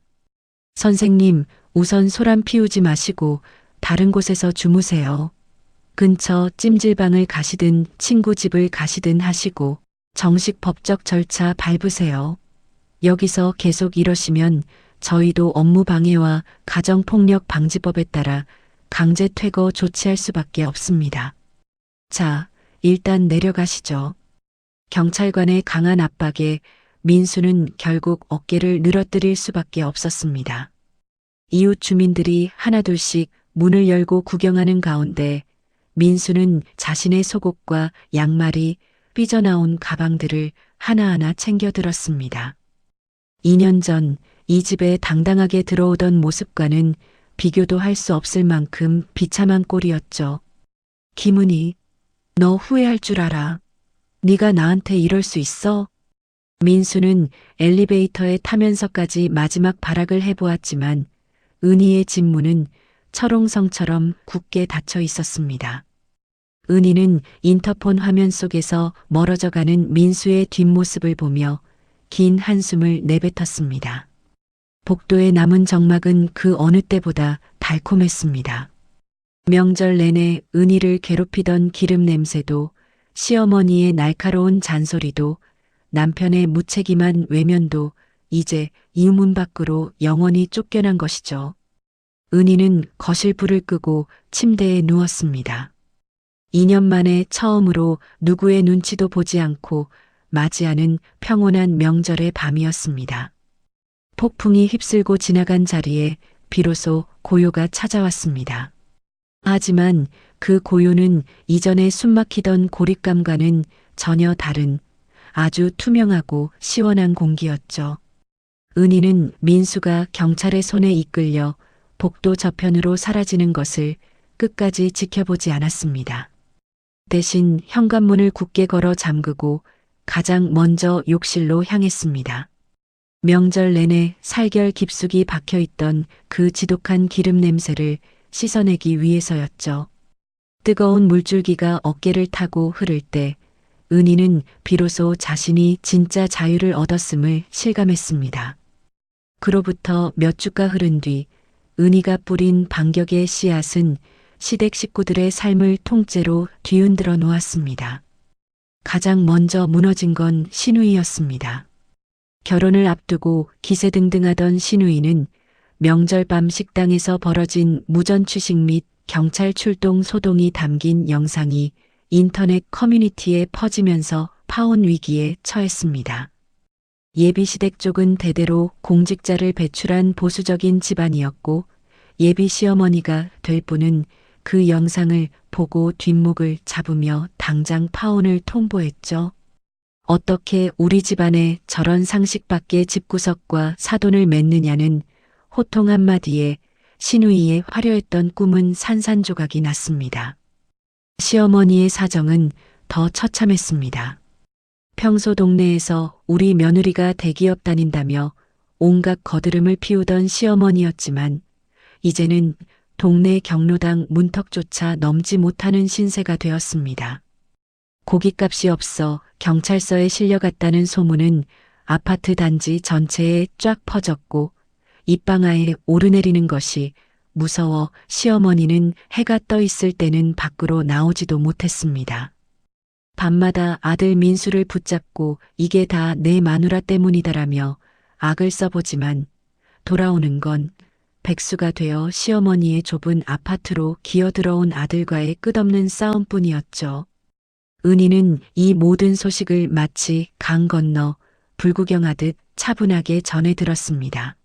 선생님, 우선 소란 피우지 마시고 다른 곳에서 주무세요. 근처 찜질방을 가시든 친구 집을 가시든 하시고 정식 법적 절차 밟으세요. 여기서 계속 이러시면 저희도 업무방해와 가정폭력 방지법에 따라 강제 퇴거 조치할 수밖에 없습니다. 자, 일단 내려가시죠. 경찰관의 강한 압박에 민수는 결국 어깨를 늘어뜨릴 수밖에 없었습니다. 이웃 주민들이 하나둘씩 문을 열고 구경하는 가운데 민수는 자신의 속옷과 양말이 삐져나온 가방들을 하나하나 챙겨 들었습니다. 2년 전 이 집에 당당하게 들어오던 모습과는 비교도 할 수 없을 만큼 비참한 꼴이었죠. 김은희, 너 후회할 줄 알아. 네가 나한테 이럴 수 있어? 민수는 엘리베이터에 타면서까지 마지막 발악을 해보았지만 은희의 집문은 철옹성처럼 굳게 닫혀 있었습니다. 은희는 인터폰 화면 속에서 멀어져가는 민수의 뒷모습을 보며 긴 한숨을 내뱉었습니다. 복도에 남은 적막은 그 어느 때보다 달콤했습니다. 명절 내내 은희를 괴롭히던 기름 냄새도 시어머니의 날카로운 잔소리도 남편의 무책임한 외면도 이제 이문 밖으로 영원히 쫓겨난 것이죠. 은희는 거실 불을 끄고 침대에 누웠습니다. 2년 만에 처음으로 누구의 눈치도 보지 않고 맞이하는 평온한 명절의 밤이었습니다. 폭풍이 휩쓸고 지나간 자리에 비로소 고요가 찾아왔습니다. 하지만 그 고요는 이전에 숨막히던 고립감과는 전혀 다른 아주 투명하고 시원한 공기였죠. 은희는 민수가 경찰의 손에 이끌려 복도 저편으로 사라지는 것을 끝까지 지켜보지 않았습니다. 대신 현관문을 굳게 걸어 잠그고 가장 먼저 욕실로 향했습니다. 명절 내내 살결 깊숙이 박혀있던 그 지독한 기름 냄새를 씻어내기 위해서였죠. 뜨거운 물줄기가 어깨를 타고 흐를 때 은희는 비로소 자신이 진짜 자유를 얻었음을 실감했습니다. 그로부터 몇 주가 흐른 뒤 은희가 뿌린 반격의 씨앗은 시댁 식구들의 삶을 통째로 뒤흔들어 놓았습니다. 가장 먼저 무너진 건 시누이였습니다. 결혼을 앞두고 기세등등하던 시누이는 명절 밤 식당에서 벌어진 무전취식 및 경찰 출동 소동이 담긴 영상이 인터넷 커뮤니티에 퍼지면서 파혼 위기에 처했습니다. 예비시댁 쪽은 대대로 공직자를 배출한 보수적인 집안이었고 예비 시어머니가 될 분은 그 영상을 보고 뒷목을 잡으며 당장 파혼을 통보했죠. 어떻게 우리 집안에 저런 상식밖의 집구석과 사돈을 맺느냐는 호통 한마디에 시누이의 화려했던 꿈은 산산조각이 났습니다. 시어머니의 사정은 더 처참했습니다. 평소 동네에서 우리 며느리가 대기업 다닌다며 온갖 거드름을 피우던 시어머니였지만 이제는 동네 경로당 문턱조차 넘지 못하는 신세가 되었습니다. 고깃값이 없어 경찰서에 실려갔다는 소문은 아파트 단지 전체에 쫙 퍼졌고 입방아에 오르내리는 것이 무서워 시어머니는 해가 떠 있을 때는 밖으로 나오지도 못했습니다. 밤마다 아들 민수를 붙잡고 이게 다 내 마누라 때문이다라며 악을 써보지만 돌아오는 건 백수가 되어 시어머니의 좁은 아파트로 기어들어온 아들과의 끝없는 싸움뿐이었죠. 은희는 이 모든 소식을 마치 강 건너 불구경하듯 차분하게 전해 들었습니다.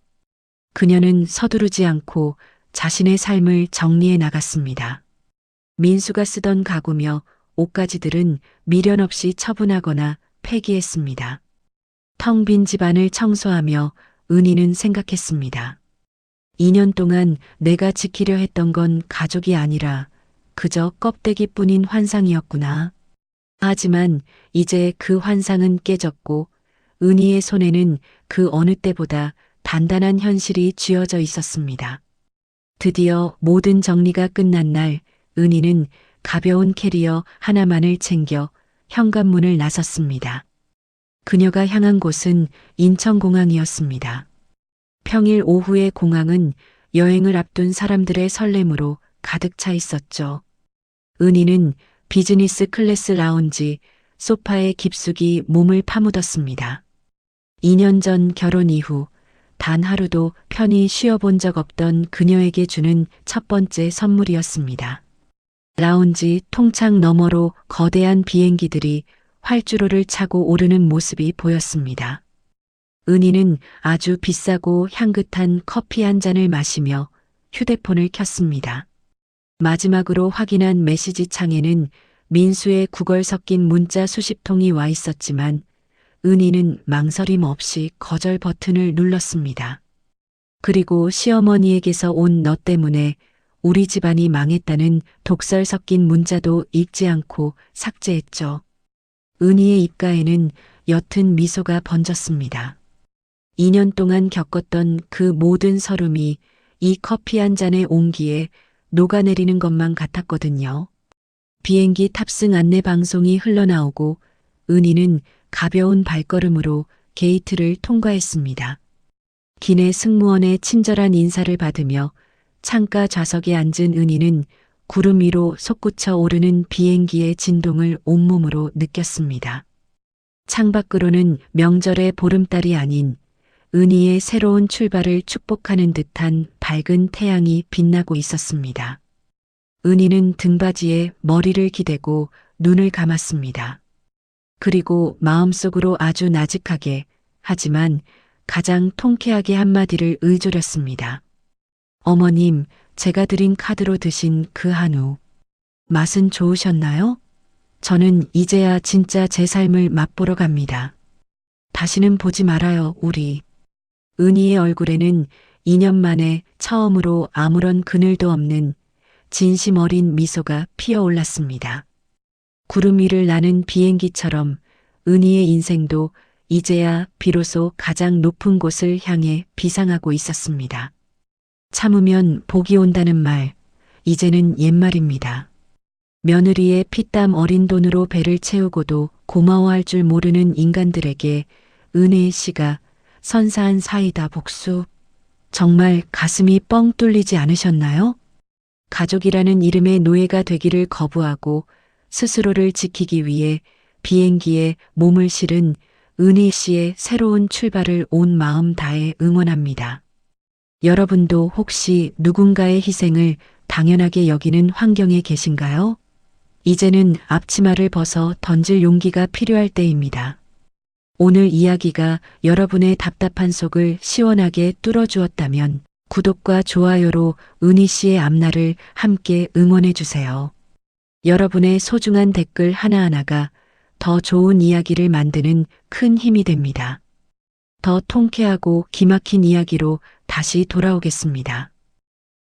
그녀는 서두르지 않고 자신의 삶을 정리해 나갔습니다. 민수가 쓰던 가구며 옷가지들은 미련 없이 처분하거나 폐기했습니다. 텅 빈 집안을 청소하며 은희는 생각했습니다. 2년 동안 내가 지키려 했던 건 가족이 아니라 그저 껍데기뿐인 환상이었구나. 하지만 이제 그 환상은 깨졌고 은희의 손에는 그 어느 때보다 단단한 현실이 쥐어져 있었습니다. 드디어 모든 정리가 끝난 날 은희는 가벼운 캐리어 하나만을 챙겨 현관문을 나섰습니다. 그녀가 향한 곳은 인천공항이었습니다. 평일 오후의 공항은 여행을 앞둔 사람들의 설렘으로 가득 차 있었죠. 은희는 비즈니스 클래스 라운지 소파에 깊숙이 몸을 파묻었습니다. 2년 전 결혼 이후 단 하루도 편히 쉬어본 적 없던 그녀에게 주는 첫 번째 선물이었습니다. 라운지 통창 너머로 거대한 비행기들이 활주로를 차고 오르는 모습이 보였습니다. 은희는 아주 비싸고 향긋한 커피 한 잔을 마시며 휴대폰을 켰습니다. 마지막으로 확인한 메시지 창에는 민수의 구걸 섞인 문자 수십 통이 와 있었지만 은희는 망설임 없이 거절 버튼을 눌렀습니다. 그리고 시어머니에게서 온 너 때문에 우리 집안이 망했다는 독설 섞인 문자도 읽지 않고 삭제했죠. 은희의 입가에는 옅은 미소가 번졌습니다. 2년 동안 겪었던 그 모든 서름이 이 커피 한 잔의 온기에 녹아내리는 것만 같았거든요. 비행기 탑승 안내 방송이 흘러나오고 은희는 가벼운 발걸음으로 게이트를 통과했습니다. 기내 승무원의 친절한 인사를 받으며 창가 좌석에 앉은 은희는 구름 위로 솟구쳐 오르는 비행기의 진동을 온몸으로 느꼈습니다. 창밖으로는 명절의 보름달이 아닌 은희의 새로운 출발을 축복하는 듯한 밝은 태양이 빛나고 있었습니다. 은희는 등받이에 머리를 기대고 눈을 감았습니다. 그리고 마음속으로 아주 나직하게 하지만 가장 통쾌하게 한마디를 의조렸습니다. 어머님, 제가 드린 카드로 드신 그 한우. 맛은 좋으셨나요? 저는 이제야 진짜 제 삶을 맛보러 갑니다. 다시는 보지 말아요, 우리. 은희의 얼굴에는 2년 만에 처음으로 아무런 그늘도 없는 진심 어린 미소가 피어올랐습니다. 구름 위를 나는 비행기처럼 은희의 인생도 이제야 비로소 가장 높은 곳을 향해 비상하고 있었습니다. 참으면 복이 온다는 말, 이제는 옛말입니다. 며느리의 피땀 어린 돈으로 배를 채우고도 고마워할 줄 모르는 인간들에게 은혜의 씨가 선사한 사이다 복수. 정말 가슴이 뻥 뚫리지 않으셨나요? 가족이라는 이름의 노예가 되기를 거부하고 스스로를 지키기 위해 비행기에 몸을 실은 은희 씨의 새로운 출발을 온 마음 다해 응원합니다. 여러분도 혹시 누군가의 희생을 당연하게 여기는 환경에 계신가요? 이제는 앞치마를 벗어 던질 용기가 필요할 때입니다. 오늘 이야기가 여러분의 답답한 속을 시원하게 뚫어주었다면 구독과 좋아요로 은희 씨의 앞날을 함께 응원해 주세요. 여러분의 소중한 댓글 하나하나가 더 좋은 이야기를 만드는 큰 힘이 됩니다. 더 통쾌하고 기막힌 이야기로 다시 돌아오겠습니다.